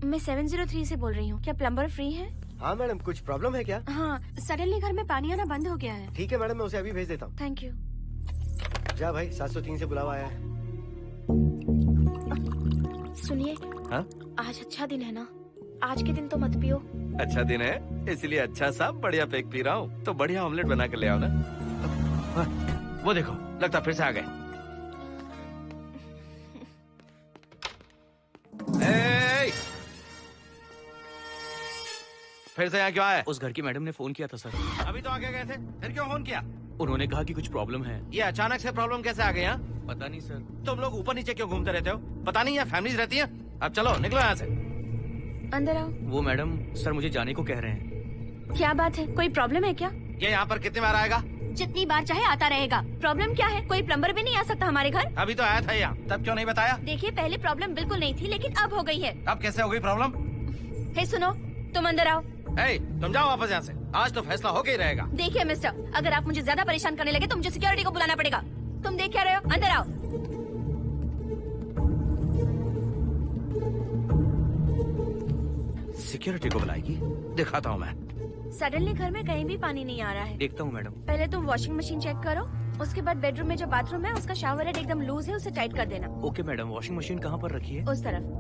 मैं 703 से बोल रही हूँ। क्या प्लम्बर फ्री है? हाँ मैडम, कुछ प्रॉब्लम है क्या? हाँ, सडनली घर में पानी आना बंद हो गया है। ठीक है मैडम, मैं उसे अभी भेज देता हूँ। Thank you. जा भाई, 703 से बुलावा आया है। सुनिए, हाँ? आज अच्छा दिन है ना? आज के दिन तो मत पियो। अच्छा दिन है, इसलिए अच्छा सा बढ़िया पेक पी रहा हूँ। तो बढ़िया ऑमलेट बना कर ले आओ ना। वो देखो, लगता फिर से आ गए। फिर से यहाँ क्यों आए? उस घर की मैडम ने फोन किया था सर। अभी तो आगे गए थे, फिर क्यों फोन किया? उन्होंने कहा कि कुछ प्रॉब्लम है। ये अचानक से प्रॉब्लम कैसे आ गई? यहाँ पता नहीं सर। तुम लोग ऊपर नीचे क्यों घूमते रहते हो? पता नहीं यहाँ फैमिलीज रहती हैं? अब चलो निकलो यहाँ से। अंदर आओ। वो मैडम सर मुझे जाने को कह रहे हैं। क्या बात है, कोई प्रॉब्लम है क्या? ये यहाँ पर कितनी बार आएगा? जितनी बार चाहे आता रहेगा। प्रॉब्लम क्या है? कोई प्लम्बर भी नहीं आ सकता हमारे घर? अभी तो आया था यहाँ, तब क्यों नहीं बताया? देखिए, पहले प्रॉब्लम बिल्कुल नहीं थी, लेकिन अब हो गई है। अब कैसे हो गई प्रॉब्लम? हे सुनो, तुम अंदर आओ। तुम जाओ वापस यहाँ से। आज तो फैसला होके ही रहेगा। देखिए मिस्टर, अगर आप मुझे ज्यादा परेशान करने लगे तो मुझे सिक्योरिटी को बुलाना पड़ेगा। तुम देख क्या रहे हो? अंदर आओ। सिक्योरिटी को बुलाएगी? दिखाता हूँ मैं। सडनली घर में कहीं भी पानी नहीं आ रहा है। देखता हूँ मैडम। पहले तुम वॉशिंग मशीन चेक करो, उसके बाद बेडरूम में जो बाथरूम है उसका शावर हेड एकदम लूज है, उसे टाइट कर देना। Okay madam. वॉशिंग मशीन कहाँ पर रखी है? उस तरफ।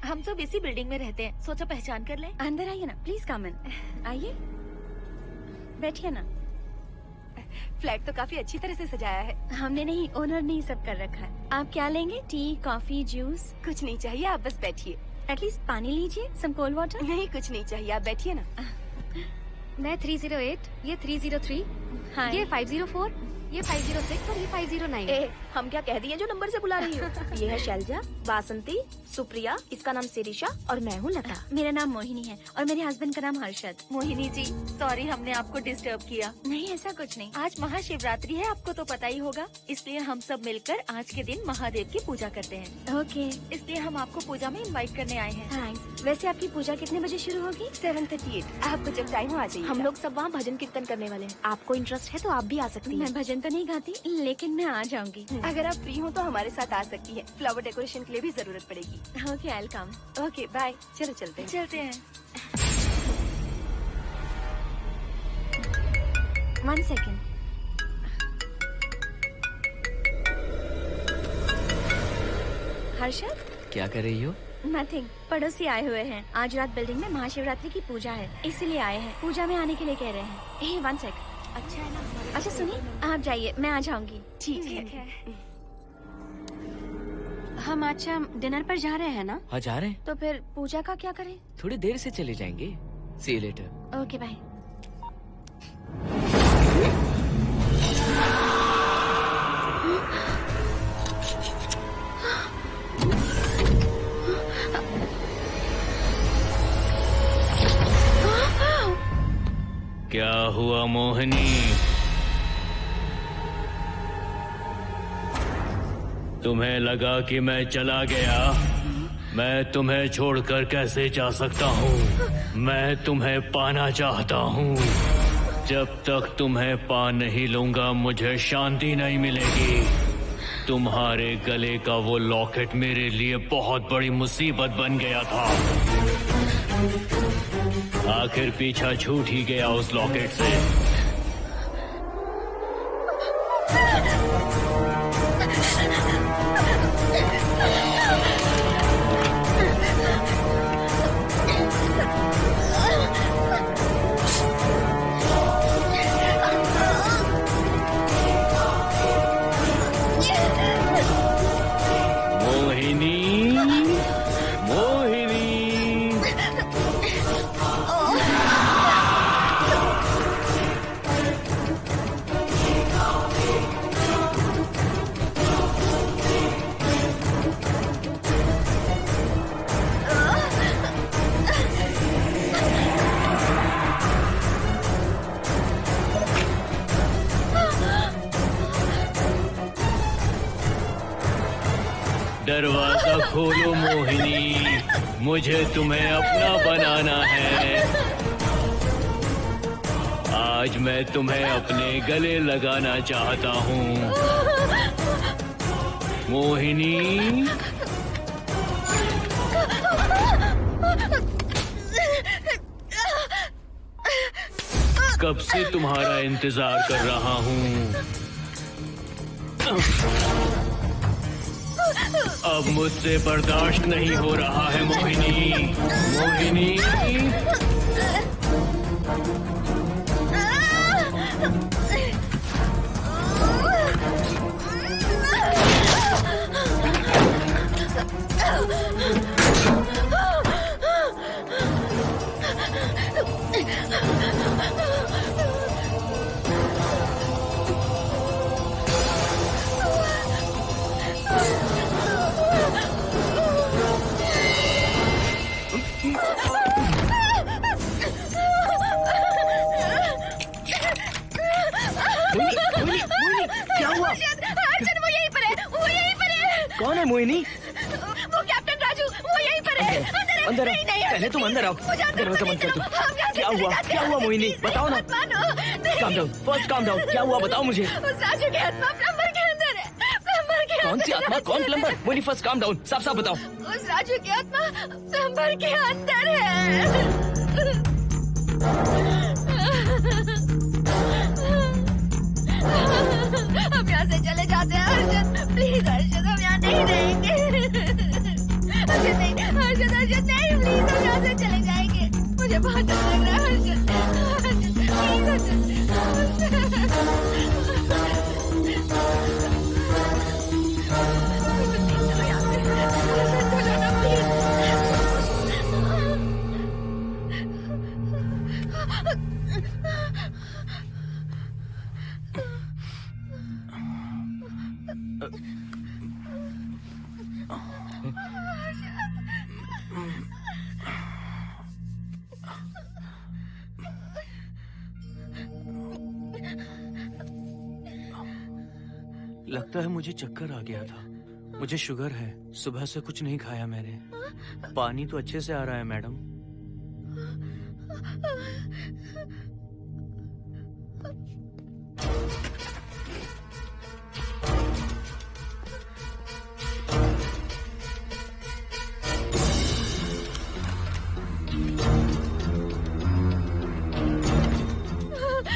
हम सब इसी बिल्डिंग में रहते हैं, सोचा पहचान कर लें। अंदर आइए ना, प्लीज कम इन। आइए, बैठिए ना। फ्लैट तो काफी अच्छी तरह से सजाया है। हमने नहीं, ओनर ने ही सब कर रखा है। आप क्या लेंगे? T, coffee, juice? कुछ नहीं चाहिए, आप बस बैठिए। एटलीस्ट पानी लीजिए, सम कोल्ड वाटर। नहीं, कुछ नहीं चाहिए, आप बैठिए ना। मैं 308, ये 303, हाँ। ये 504, ये 506 और ये 509। ए, हम क्या कह दिए जो नंबर से बुला रही हो? ये है शैलजा, वासंती, सुप्रिया, इसका नाम शिरीषा और मैं हूँ लता। मेरा नाम मोहिनी है और मेरे हस्बैंड का नाम हर्षद। मोहिनी जी, सॉरी हमने आपको डिस्टर्ब किया। नहीं, ऐसा कुछ नहीं। आज महाशिवरात्रि है, आपको तो पता ही होगा, इसलिए हम सब मिलकर आज के दिन महादेव की पूजा करते हैं। ओके, इसलिए हम आपको पूजा में इनवाइट करने आए हैं। थैंक्स। वैसे आपकी पूजा कितने बजे शुरू होगी? 7:38। आपको जब टाइम हो आ जाइए। हम लोग सब वहाँ भजन कीर्तन करने वाले हैं। आपको इंटरेस्ट है तो आप भी आ सकती हैं। मैं भजन तो नहीं गाती, लेकिन मैं आ जाऊंगी। अगर आप फ्री हो तो हमारे साथ आ सकती है। फ्लावर डेकोरेशन के लिए भी जरूरत पड़ेगी। Okay, I will come. Okay, bye. चलो चलते हैं। चलते हैं। 1 सेकेंड। हर्षद, क्या कर रही हो? नथिंग। पड़ोसी आए हुए हैं। आज रात बिल्डिंग में महाशिवरात्रि की पूजा है, इसीलिए आए हैं। पूजा में आने के लिए कह रहे हैं। 1 सेक। अच्छा है ना? अच्छा सुनिए, आप जाइए, मैं आ जाऊंगी। ठीक है। हम अच्छा डिनर पर जा रहे हैं ना? हाँ, जा रहे हैं। तो फिर पूजा का क्या करें? थोड़ी देर से चले जाएंगे। See you later. Okay, bye. क्या हुआ मोहिनी? तुम्हें लगा कि मैं चला गया? मैं तुम्हें छोड़कर कैसे जा सकता हूँ? मैं तुम्हें पाना चाहता हूँ। जब तक तुम्हें पा नहीं लूंगा मुझे शांति नहीं मिलेगी। तुम्हारे गले का वो लॉकेट मेरे लिए बहुत बड़ी मुसीबत बन गया था। आखिर पीछा छूट ही गया उस लॉकेट से। दरवाजा खोलो मोहिनी, मुझे तुम्हें अपना बनाना है। आज मैं तुम्हें अपने गले लगाना चाहता हूँ मोहिनी। कब से तुम्हारा इंतजार कर रहा हूँ। अब मुझसे बर्दाश्त नहीं हो रहा है मोहिनी। मोहिनी क्या हुआ? अर्जुन, वो यहीं पर है, वो यहीं पर है। कौन है मोहिनी? वो कैप्टन राजू, वो यहीं पर है। अंदर नहीं, नहीं, पहले तुम अंदर आओ। दरवाजा बंद कर दो। क्या हुआ? क्या हुआ मोहिनी? बताओ ना। Calm down, first calm down. क्या हुआ बताओ मुझे। उस राजू की आत्मा प्लम्बर के अंदर है। प्लम्बर के कौन सी आत्मा? कौन plumber? Mohini first calm down, साफ साफ बताओ। उस राजू की आत्मा प्लम्बर के अंदर है। हम यहाँ से चले जाते हैं अर्जुन, प्लीज अर्जुन, हम यहाँ नहीं रहेंगे। अर्जुन नहीं, अर्जुन मुझे बहुत डर लग रहा है हर्षद। लगता है मुझे चक्कर आ गया था। मुझे शुगर है, सुबह से कुछ नहीं खाया मैंने। पानी तो अच्छे से आ रहा है मैडम।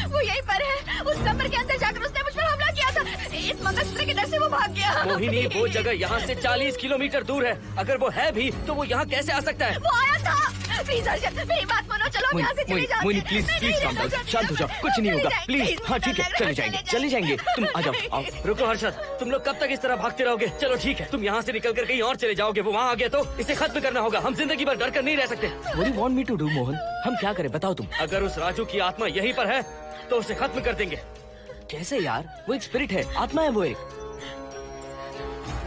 वो यहीं पर है। उस कमरे के अंदर जाकर उसने मुझ पर हमला किया था। इस मंगलसूत्र के डर से वो भाग गया। मोहिनी, वो जगह यहाँ से 40 किलोमीटर दूर है। अगर वो है भी तो वो यहाँ कैसे आ सकता है? वो आया था। प्लीज हर्षद, मेरी बात मानो, चलो हम यहाँ से चले जाते हैं। Mohini please please calm down, शांत हो जाओ, कुछ नहीं होगा प्लीज। हाँ ठीक है, चले जाएंगे, तुम आ जाओ। आओ। रुको हर्षद, तुम लोग कब तक इस तरह भागते रहोगे? चलो ठीक है, तुम यहाँ से निकल कर कहीं और चले जाओगे। वो वहाँ आ गया तो इसे खत्म करना होगा। हम जिंदगी भर डर कर नहीं रह सकते। What do you want me to do, Mohan? हम क्या करें बताओ तुम। अगर उस राजू की आत्मा यहीं पर है तो उसे खत्म कर देंगे। कैसे यार? वो एक स्पिरिट है, आत्मा है वो एक।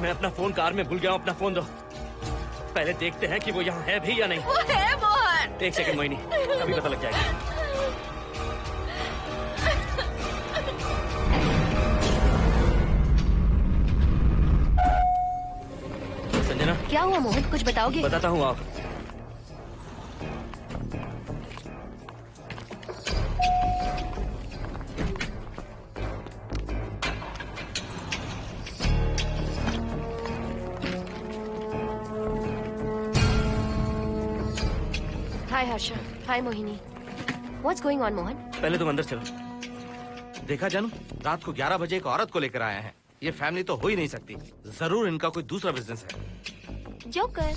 मैं अपना फोन कार में भूल गया हूँ। अपना फोन दो। पहले देखते हैं कि वो यहाँ है भी या नहीं। वो है मोहन। एक सेकंड मोहिनी, अभी पता लग जाएगा। संजना, क्या हुआ मोहन, कुछ बताओगे? बताता हूँ आप। हाय हर्षा, हाय Mohini. What's going on Mohan? पहले तुम अंदर चलो। देखा जानू, रात को 11 बजे एक औरत को लेकर आया है। ये फैमिली तो हो ही नहीं सकती। जरूर इनका कोई दूसरा बिजनेस है। Joker.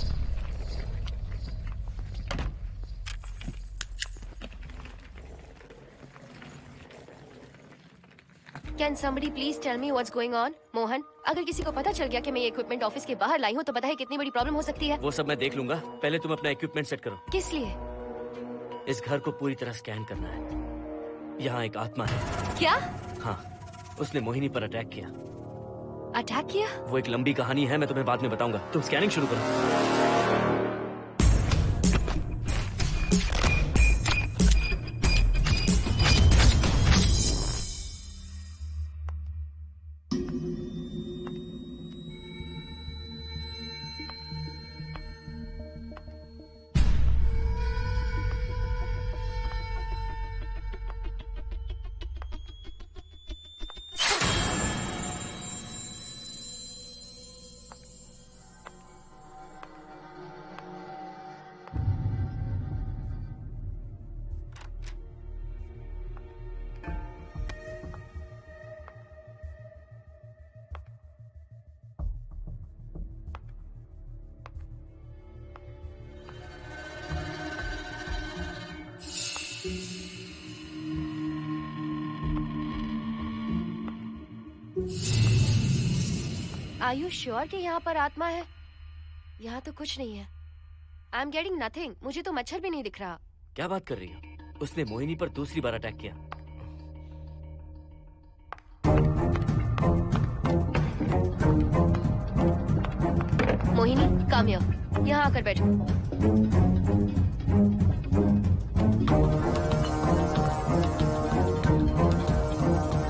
Can somebody please tell me what's going on? Mohan, अगर किसी को पता चल गया कि मैं ये इक्विपमेंट ऑफिस के बाहर लाई हूँ तो पता है कितनी बड़ी प्रॉब्लम हो सकती है। वो सब मैं देख लूंगा। पहले तुम अपना इक्विपमेंट सेट करो। किस लिए? इस घर को पूरी तरह स्कैन करना है। यहाँ एक आत्मा है। क्या? हाँ, उसने मोहिनी पर अटैक किया। अटैक किया? वो एक लंबी कहानी है, मैं तुम्हें बाद में बताऊंगा। तुम स्कैनिंग शुरू करो। Are you sure कि यहाँ पर आत्मा है? यहाँ तो कुछ नहीं है। I'm getting nothing. मुझे तो मच्छर भी नहीं दिख रहा। क्या बात कर रही हो? उसने मोहिनी पर दूसरी बार अटैक किया। Mohini, come here. यहाँ आकर बैठो।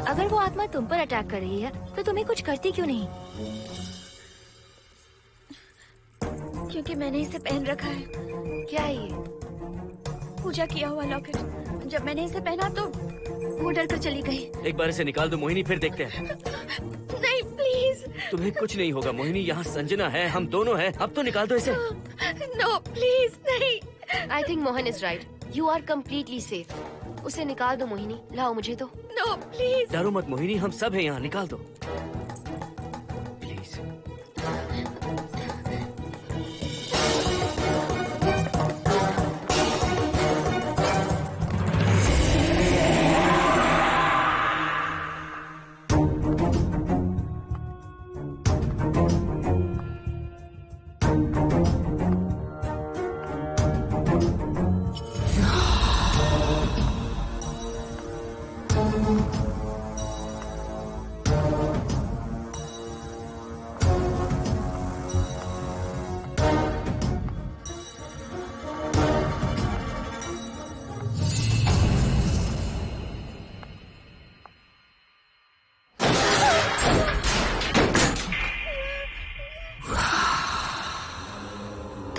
अगर वो आत्मा तुम पर अटैक कर रही है तो तुम्हें कुछ करती क्यों नहीं? क्योंकि मैंने इसे पहन रखा है। क्या है ये? पूजा किया हुआ लॉकेट। जब मैंने इसे पहना तो वो डर कर चली गई। एक बार इसे निकाल दो मोहिनी, फिर देखते हैं। नहीं प्लीज। तुम्हें कुछ नहीं होगा मोहिनी, यहाँ संजना है, हम दोनों हैं। अब तो निकाल दो इसे। नो प्लीज नहीं। I think Mohan is right. You are completely safe. उसे निकाल दो मोहिनी, लाओ मुझे तो। No please. डरो मत मोहिनी, हम सब हैं यहाँ, निकाल दो प्लीज।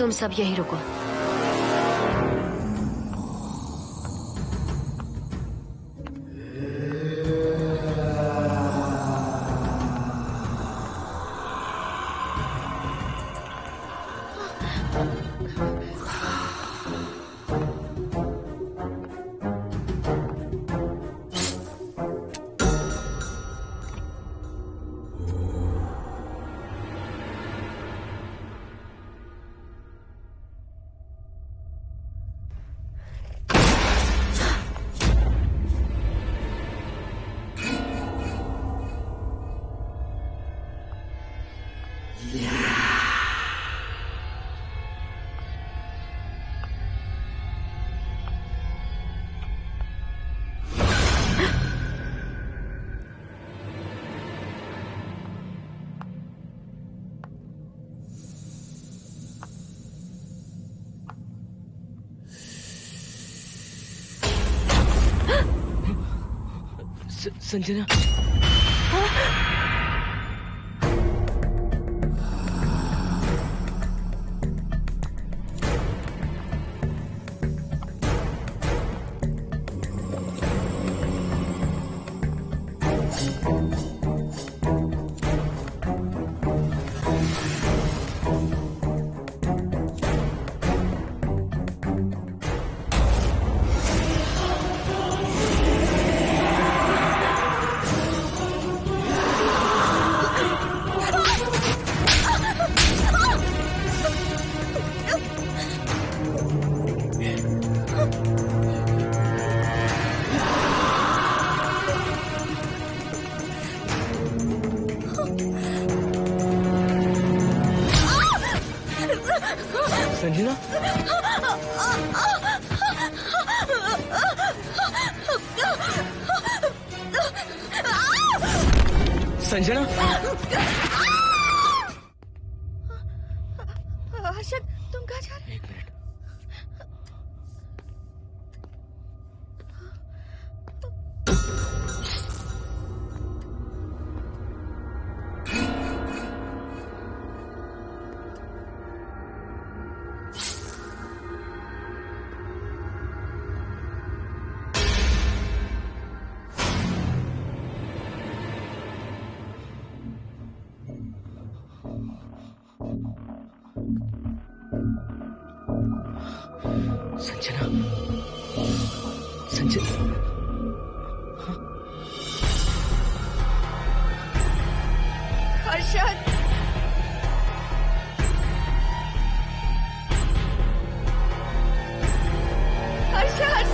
तुम सब यही रुको। संजना, संजना, संजना, हर्षद, तुम कहाँ जा रहे? एक मिनट। संजना, संजना, हर्षद, हर्षद,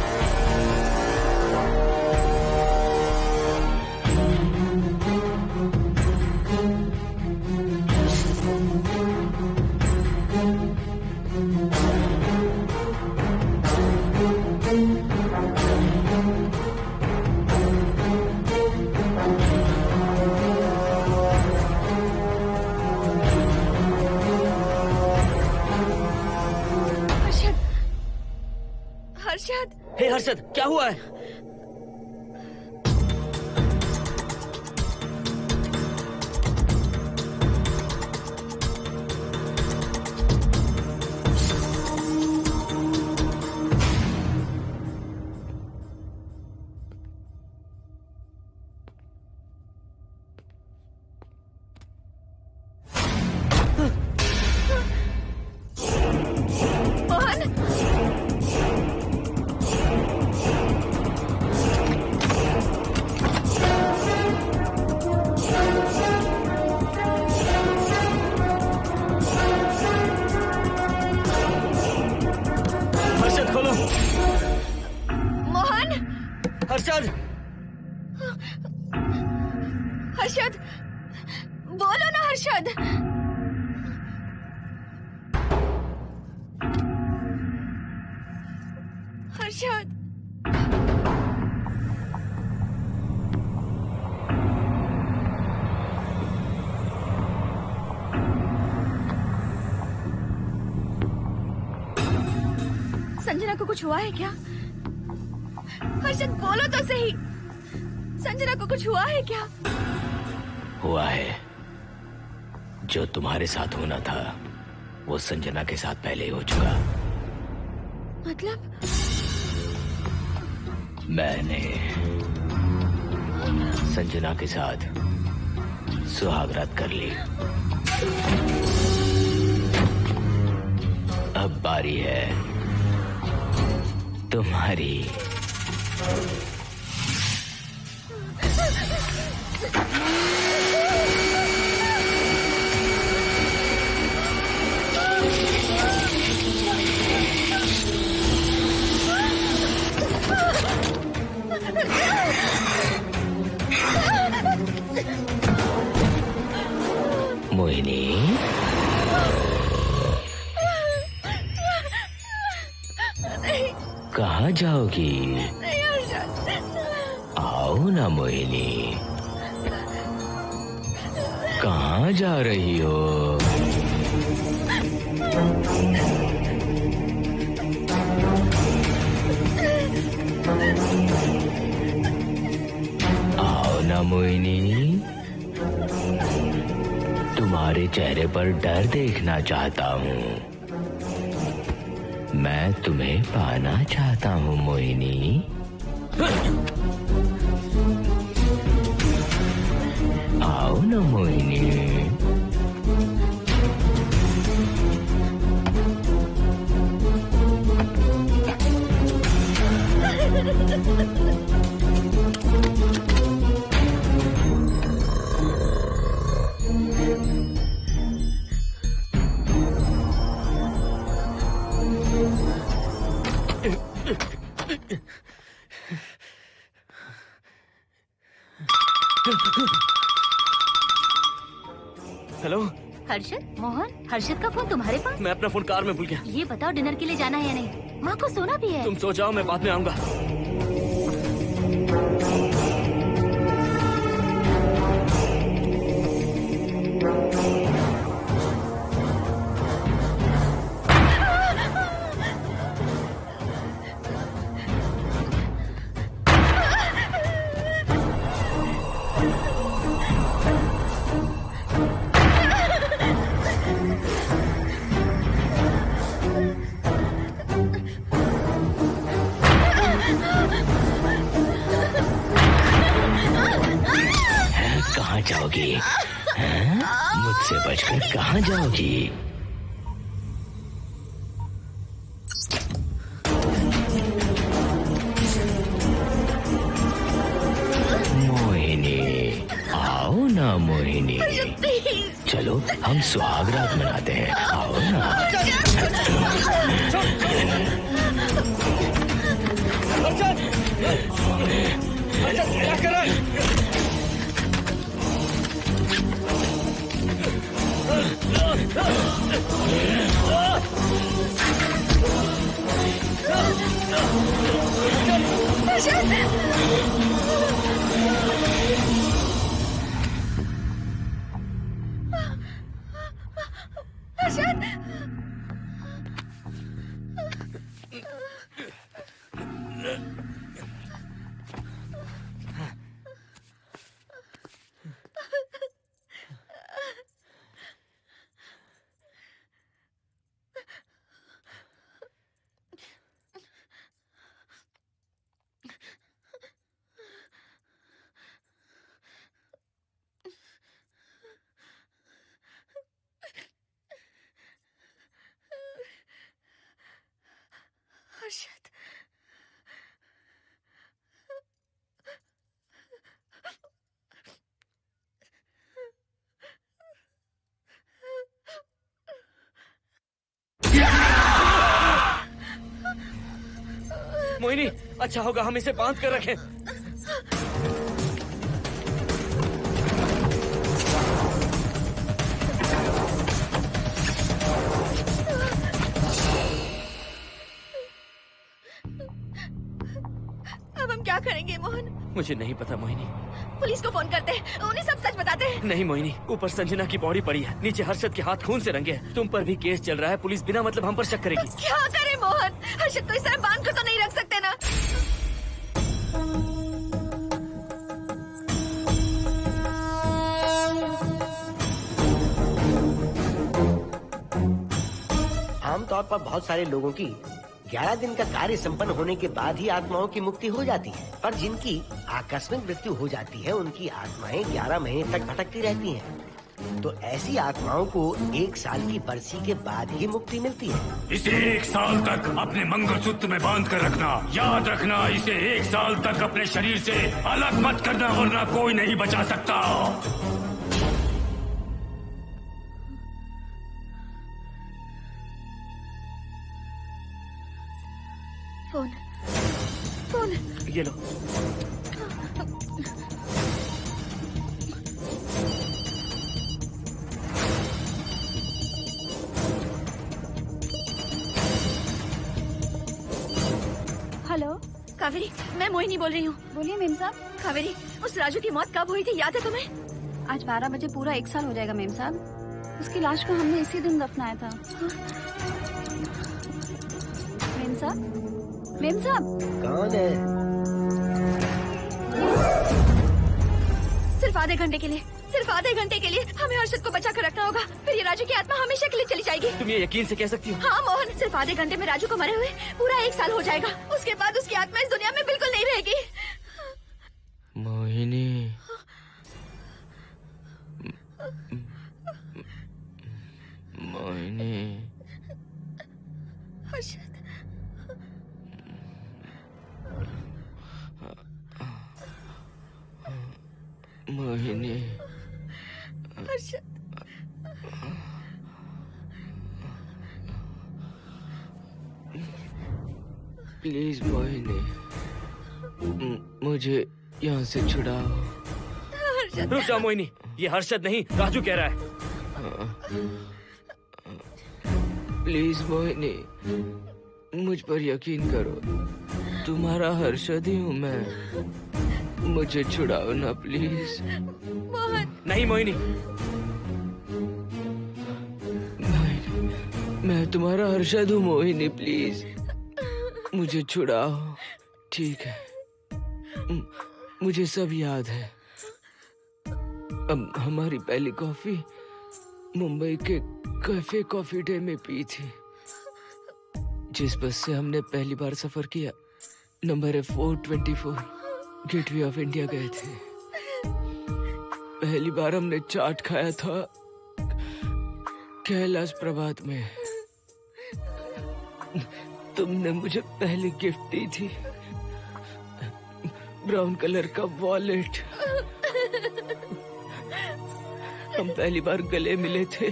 हर्षद, हे हर्षद, क्या हुआ है? हर्षद, हर्षद, बोलो ना हर्षद। हर्षद, संजना को कुछ हुआ है क्या? हर्षद बोलो तो सही, संजना को कुछ हुआ है क्या? हुआ है जो तुम्हारे साथ होना था वो संजना के साथ पहले ही हो चुका। मतलब? मैंने संजना के साथ सुहागरात कर ली। अब बारी है तुम्हारी। मोहिनी, कहाँ जाओगी? आओ ना मोहिनी, कहाँ जा रही हो? आओ ना मोहिनी, तुम्हारे चेहरे पर डर देखना चाहता हूँ। मैं तुम्हें पाना चाहता हूँ मोहिनी। आओ ना मोहिनी। हेलो हर्षद, मोहन, हर्षद का फोन तुम्हारे पास? मैं अपना फोन कार में भूल गया। ये बताओ डिनर के लिए जाना है या नहीं? माँ को सोना भी है। तुम सो जाओ, मैं बाद में आऊंगा। कहाँ जाओगी? मुझसे बचकर कहाँ जाओगी? मोहिनी, आओ ना मोहिनी। चलो हम सुहागरात मनाते हैं, आओ ना। हर्षद, मोहिनी, अच्छा होगा हम इसे बांध कर रखें। अब हम क्या करेंगे मोहन? मुझे नहीं पता मोहिनी। पुलिस को फोन करते हैं, उन्हें सब सच बताते हैं। नहीं मोहिनी, ऊपर संजना की बॉडी पड़ी है, नीचे हर्षद के हाथ खून से रंगे हैं। तुम पर भी केस चल रहा है, पुलिस बिना मतलब हम पर शक करेगी। तो क्या करे मोहन? हर्षद को इस तरह बांध कर तो नहीं रख सकते ना। आमतौर पर बहुत सारे लोगों की 11 दिन का कार्य संपन्न होने के बाद ही आत्माओं की मुक्ति हो जाती है, पर जिनकी आकस्मिक मृत्यु हो जाती है उनकी आत्माएं 11 महीने तक भटकती रहती हैं। तो ऐसी आत्माओं को 1 साल की बरसी के बाद ही मुक्ति मिलती है। इसे 1 साल तक अपने मंगलसूत्र में बांध कर रखना। याद रखना, इसे 1 साल तक अपने शरीर से अलग मत करना, वरना कोई नहीं बचा सकता। फोन ये लो। हेलो कावेरी, मैं मोहिनी बोल रही हूँ। बोलिए मेम साहब। कावेरी, उस राजू की मौत कब हुई थी, याद है तुम्हें? आज 12 बजे पूरा 1 साल हो जाएगा मेम साहब। उसकी लाश को हमने इसी दिन दफनाया था। मेम साहब, मेम साहब। कौन है? सिर्फ आधे घंटे के लिए, सिर्फ आधे घंटे के लिए हमें हर्षद को बचा कर रखना होगा, फिर ये राजू की आत्मा हमेशा के लिए चली जाएगी। तुम ये यकीन से कह सकती हो? हाँ मोहन, सिर्फ आधे घंटे में राजू को मरे हुए पूरा 1 साल हो जाएगा। उसके बाद उसकी आत्मा इस दुनिया में बिल्कुल नहीं रहेगी। मोहिनी, मोहिनी, हर्षद, मोहिनी, हर्षद, प्लीज मोहिनी, मुझे यहाँ से छुड़ाओ। रुक जाओ मोहिनी, ये हर्षद नहीं राजू कह रहा है। प्लीज मोहिनी, मुझ पर यकीन करो, तुम्हारा हर्षद ही हूँ मैं। मुझे छुड़ाओ ना प्लीज। मोहन। नहीं मोहिनी, मैं तुम्हारा हर्षद हूँ मोहिनी, प्लीज मुझे छुड़ाओ। ठीक है, मुझे सब याद है। अब हमारी पहली कॉफी मुंबई के कैफे कॉफी डे में पी थी। जिस बस से हमने पहली बार सफर किया, नंबर है 424, गेटवे ऑफ इंडिया गए थे। पहली बार हमने चाट खाया था कैलाश प्रभात में। तुमने मुझे पहली गिफ्ट दी थी, ब्राउन कलर का वॉलेट। हम पहली बार गले मिले थे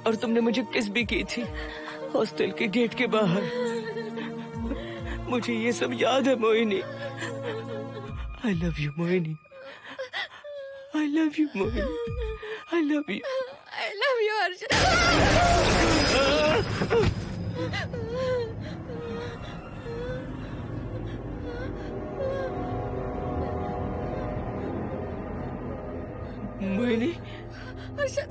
और तुमने मुझे किस भी की थी हॉस्टल के गेट के बाहर। मुझे ये सब याद है Mohini. I love you Mohini, I love you Mohini, I love you, I love you Harshad. Mohini, Harshad,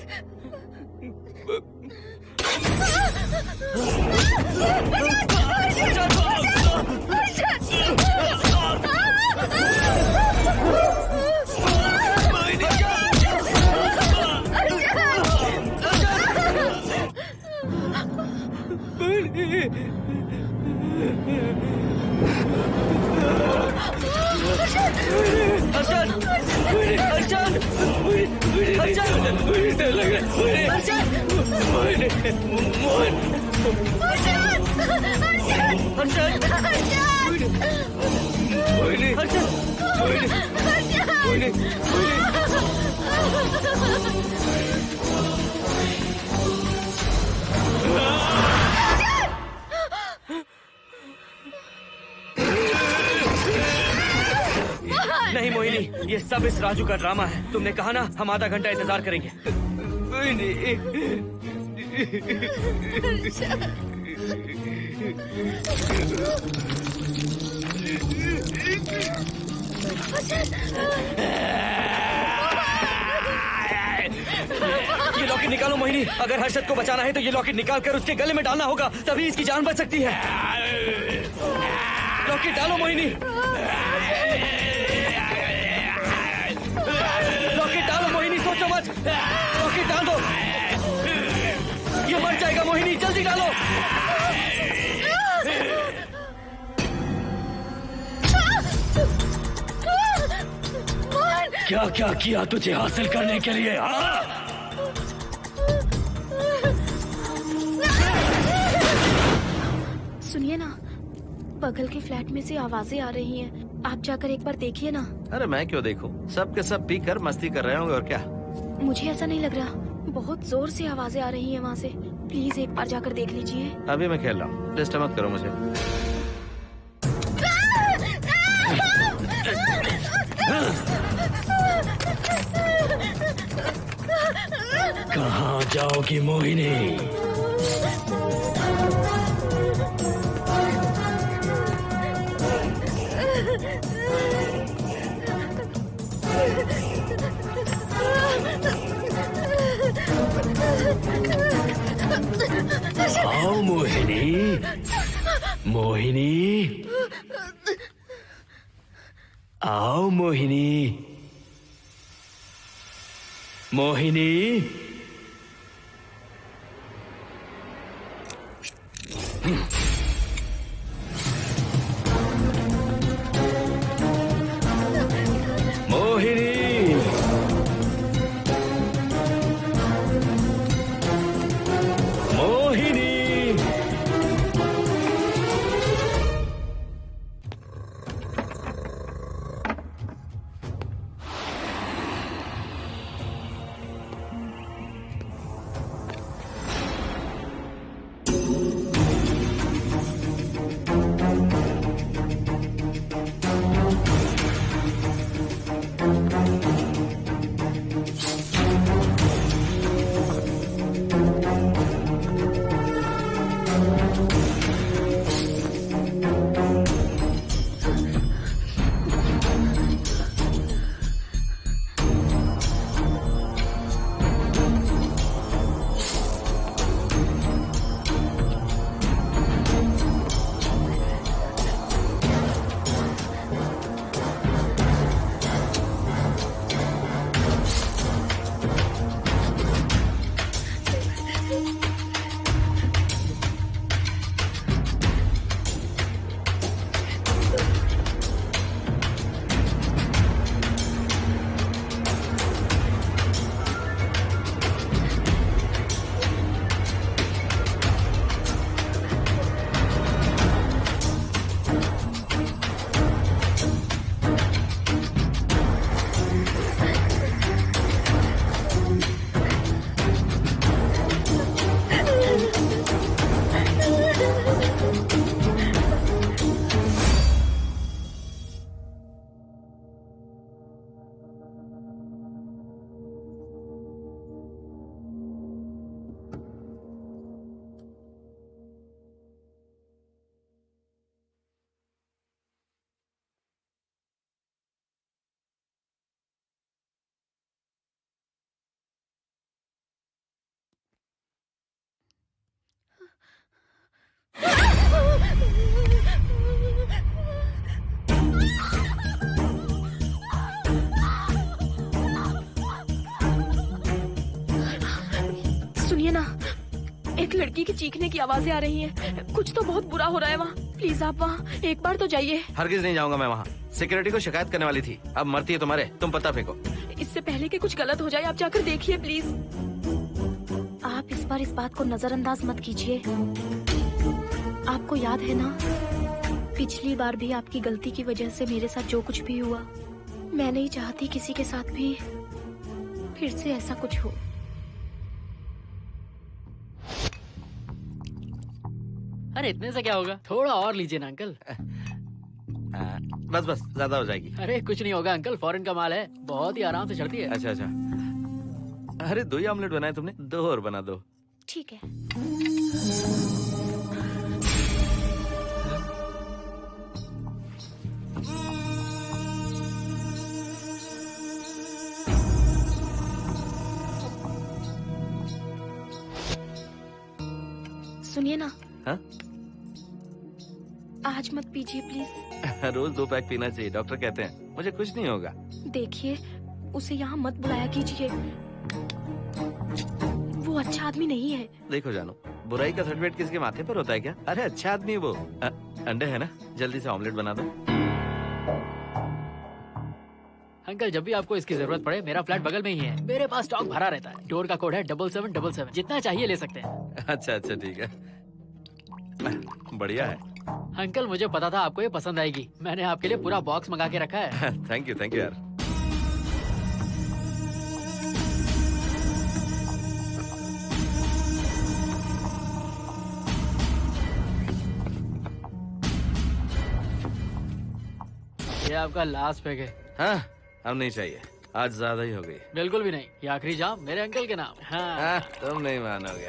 नहीं मोहिनी, ये सब इस राजू का ड्रामा है। तुमने कहा ना हम आधा घंटा इंतजार करेंगे। ये लॉकेट निकालो मोहिनी। अगर हर्षद को बचाना है तो ये लॉकेट निकाल कर उसके गले में डालना होगा, तभी इसकी जान बच सकती है। लॉकेट डालो मोहिनी, लॉकेट डालो मोहिनी, सोचो मत। लॉकेट डाल दो, ये मर जाएगा मोहिनी। मोहिनी जल्दी डालो। क्या क्या किया तुझे हासिल करने के लिए? सुनिए ना, बगल के फ्लैट में से आवाजें आ रही हैं। आप जाकर एक बार देखिए ना। अरे मैं क्यों देखूं? सब के सब पी कर मस्ती कर रहे होंगे और क्या। मुझे ऐसा नहीं लग रहा, बहुत जोर से आवाजें आ रही हैं वहाँ से। प्लीज एक बार जाकर देख लीजिए। अभी मैं खेल रहा हूँ, डिस्टर्ब मत करो मुझे। कहाँ जाओगी मोहिनी? आओ मोहिनी, मोहिनी, आओ मोहिनी, मोहिनी। मोहिनी, मोहिनी। सुनिए ना, एक लड़की की चीखने की आवाजें आ रही हैं। कुछ तो बहुत बुरा हो रहा है वहाँ। प्लीज आप वहाँ एक बार तो जाइए। हरगिज नहीं जाऊंगा मैं वहाँ। सिक्योरिटी को शिकायत करने वाली थी, अब मरती है तुम्हारे, तुम पता फेंको। इससे पहले कि कुछ गलत हो जाए, आप जाकर देखिए प्लीज। आप इस बार इस बात को नजरअंदाज मत कीजिए। आपको याद है ना, पिछली बार भी आपकी गलती की वजह से मेरे साथ जो कुछ भी हुआ, मैं नहीं चाहती किसी के साथ भी फिर से ऐसा कुछ हो। अरे इतने से क्या होगा, थोड़ा और लीजिए ना अंकल। बस बस, ज्यादा हो जाएगी। अरे कुछ नहीं होगा अंकल, फॉरेन का माल है, बहुत ही आराम से चढ़ती है। अच्छा अच्छा। अरे 2 ही ऑमलेट बनाए तुमने, 2 और बना दो। ठीक है। सुनिए ना। हाँ? आज मत पीजिए प्लीज। रोज 2 पैक पीना चाहिए, डॉक्टर कहते हैं। मुझे कुछ नहीं होगा। देखिए, उसे यहाँ मत बुलाया कीजिए। वो अच्छा आदमी नहीं है। देखो जानू, बुराई का सर्टिफिकेट किसके माथे पर होता है क्या? अरे अच्छा आदमी वो। अंडे है ना, जल्दी से ऑमलेट बना दो। अंकल जब भी आपको इसकी जरूरत पड़े, मेरा फ्लैट बगल में ही है। मेरे पास स्टॉक भरा रहता है। डोर का कोड है 7777। जितना चाहिए ले सकते हैं। अच्छा अच्छा ठीक है, बढ़िया है। अंकल मुझे पता था आपको ये पसंद आएगी। मैंने आपके लिए पूरा बॉक्स मंगा के रखा है। थैंक यू यार। ये आपका लास्ट पैक है। हाँ, अब नहीं चाहिए, आज ज्यादा ही हो गई। बिल्कुल भी नहीं, ये आखिरी जाम मेरे अंकल के नाम। हाँ। तुम नहीं मानोगे।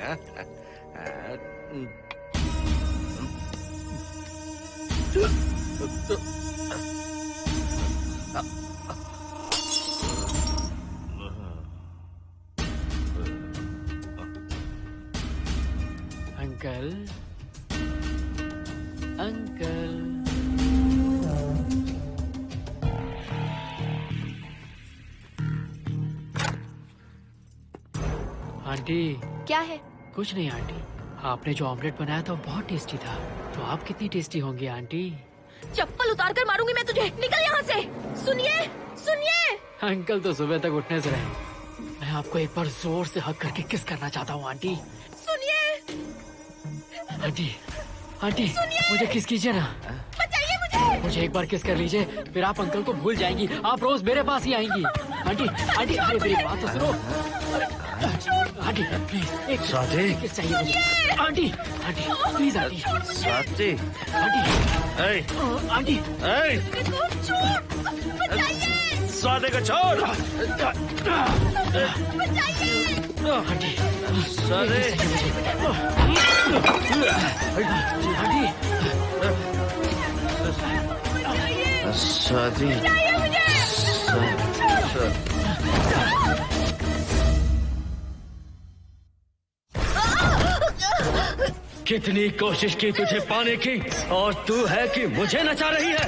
Uncle uncle aunty. क्या है? कुछ नहीं आंटी, आपने जो ऑमलेट बनाया था वो बहुत टेस्टी था। तो आप कितनी टेस्टी होंगी आंटी? चप्पल उतार कर मारूंगी मैं तुझे। निकल यहाँ से। सुनिए सुनिए। अंकल तो सुबह तक उठने से रहे। मैं आपको एक बार जोर से हक करके किस करना चाहता हूँ आंटी। सुनिए आंटी आंटी मुझे किस कीजिए ना। बचाइए मुझे। मुझे एक बार किस कर लीजिए, फिर आप अंकल को भूल जाएंगी। आप रोज मेरे पास ही आएंगी। आंटी आंटी अरे मेरी बात तो सुनो। आंटी प्लीज एक किस चाहिए मुझे। Aunty aunty please aunty. Swati aunty aunty Swati को छोड़। आंटी स्वाति स्वाति कितनी कोशिश की तुझे पाने की, और तू है कि मुझे नचा रही है।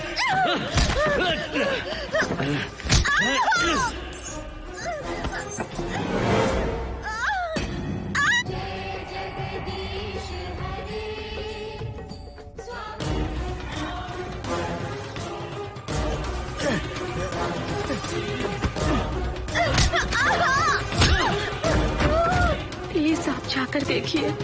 प्लीज आप जाकर देखिए।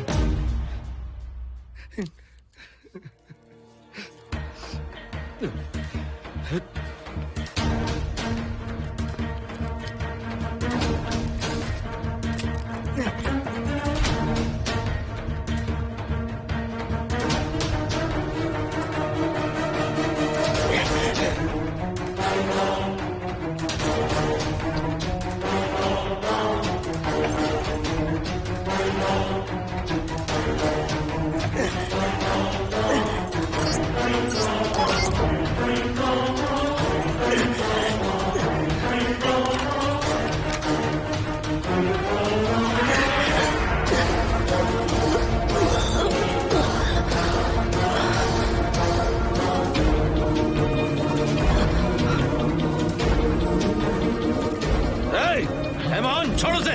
छोड़ो से।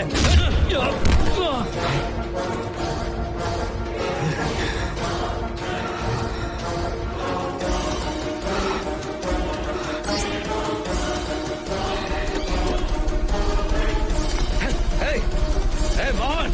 Hey, Mohan!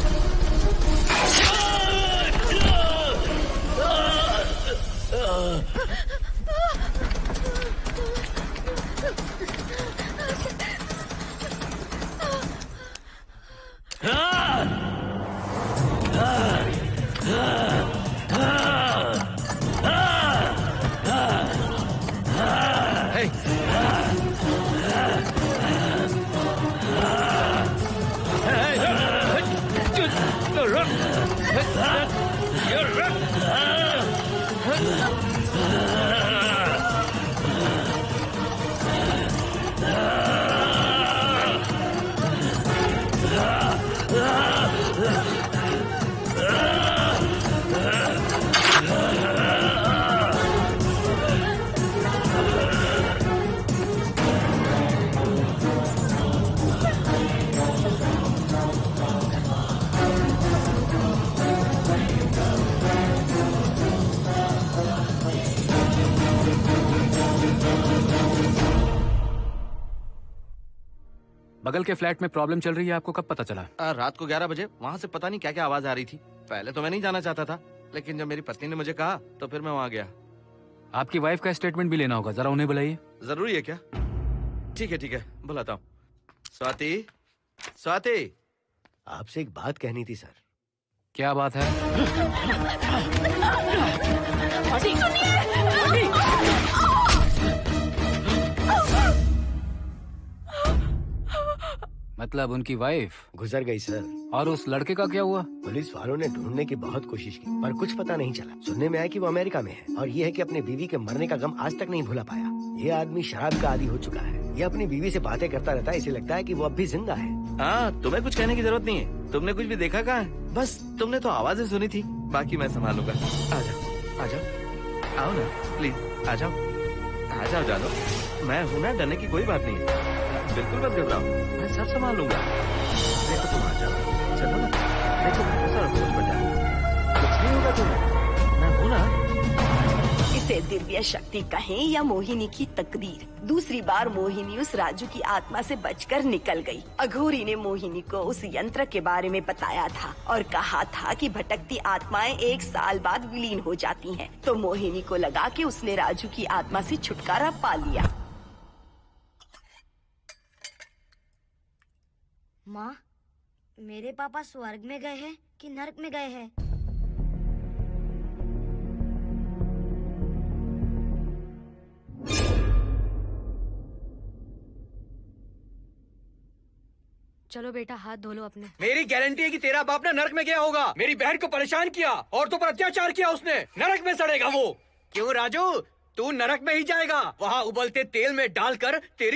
बगल के फ्लैट में प्रॉब्लम चल रही है, आपको कब पता चला? रात को 11 बजे वहाँ से पता नहीं क्या क्या आवाज आ रही थी। पहले तो मैं नहीं जाना चाहता था, लेकिन जब मेरी पत्नी ने मुझे कहा तो फिर मैं वहाँ गया। आपकी वाइफ का स्टेटमेंट भी लेना होगा, जरा उन्हें बुलाइए। जरूरी है क्या? ठीक है, बुलाता हूँ। स्वाति, स्वाति, आपसे एक बात कहनी थी सर। क्या बात है? मतलब उनकी वाइफ गुजर गई सर। और उस लड़के का क्या हुआ? पुलिस वालों ने ढूंढने की बहुत कोशिश की पर कुछ पता नहीं चला। सुनने में आया कि वो अमेरिका में है और ये है कि अपने बीवी के मरने का गम आज तक नहीं भुला पाया। ये आदमी शराब का आदी हो चुका है। ये अपनी बीवी से बातें करता रहता है, इसे लगता है कि वो अब भी जिंदा है। हाँ, तुम्हें कुछ कहने की जरूरत नहीं है। तुमने कुछ भी देखा कहाँ है? बस तुमने तो आवाजें सुनी थी, बाकी मैं संभालूंगा। आ जाओ, आओ ना प्लीज, आ जाओ जानो। मैं हूँ ना, डरने की कोई बात नहीं है। बिल्कुल मत घबराओ, मैं सब संभाल लूंगा। देखो तुम आ जाओ, चलो ना। देखो सारा बोझ बढ़ जाए, कुछ नहीं होगा तुम्हें, मैं हूँ ना। इसे दिव्य शक्ति कहें या मोहिनी की तकदीर, दूसरी बार मोहिनी उस राजू की आत्मा से बचकर निकल गई। अघोरी ने मोहिनी को उस यंत्र के बारे में बताया था और कहा था कि भटकती आत्माएं 1 साल बाद विलीन हो जाती हैं। तो मोहिनी को लगा कि उसने राजू की आत्मा से छुटकारा पा लिया। माँ, मेरे पापा स्वर्ग में गए हैं कि नरक में गए हैं? चलो बेटा, हाथ धो लो अपने। मेरी गारंटी है कि तेरा बाप ना नरक में गया होगा। मेरी बहन को परेशान किया, औरतों पर अत्याचार किया उसने। नरक में सड़ेगा वो। क्यों राजू, तू नरक में ही जाएगा। वहाँ उबलते तेल में डालकर तेरी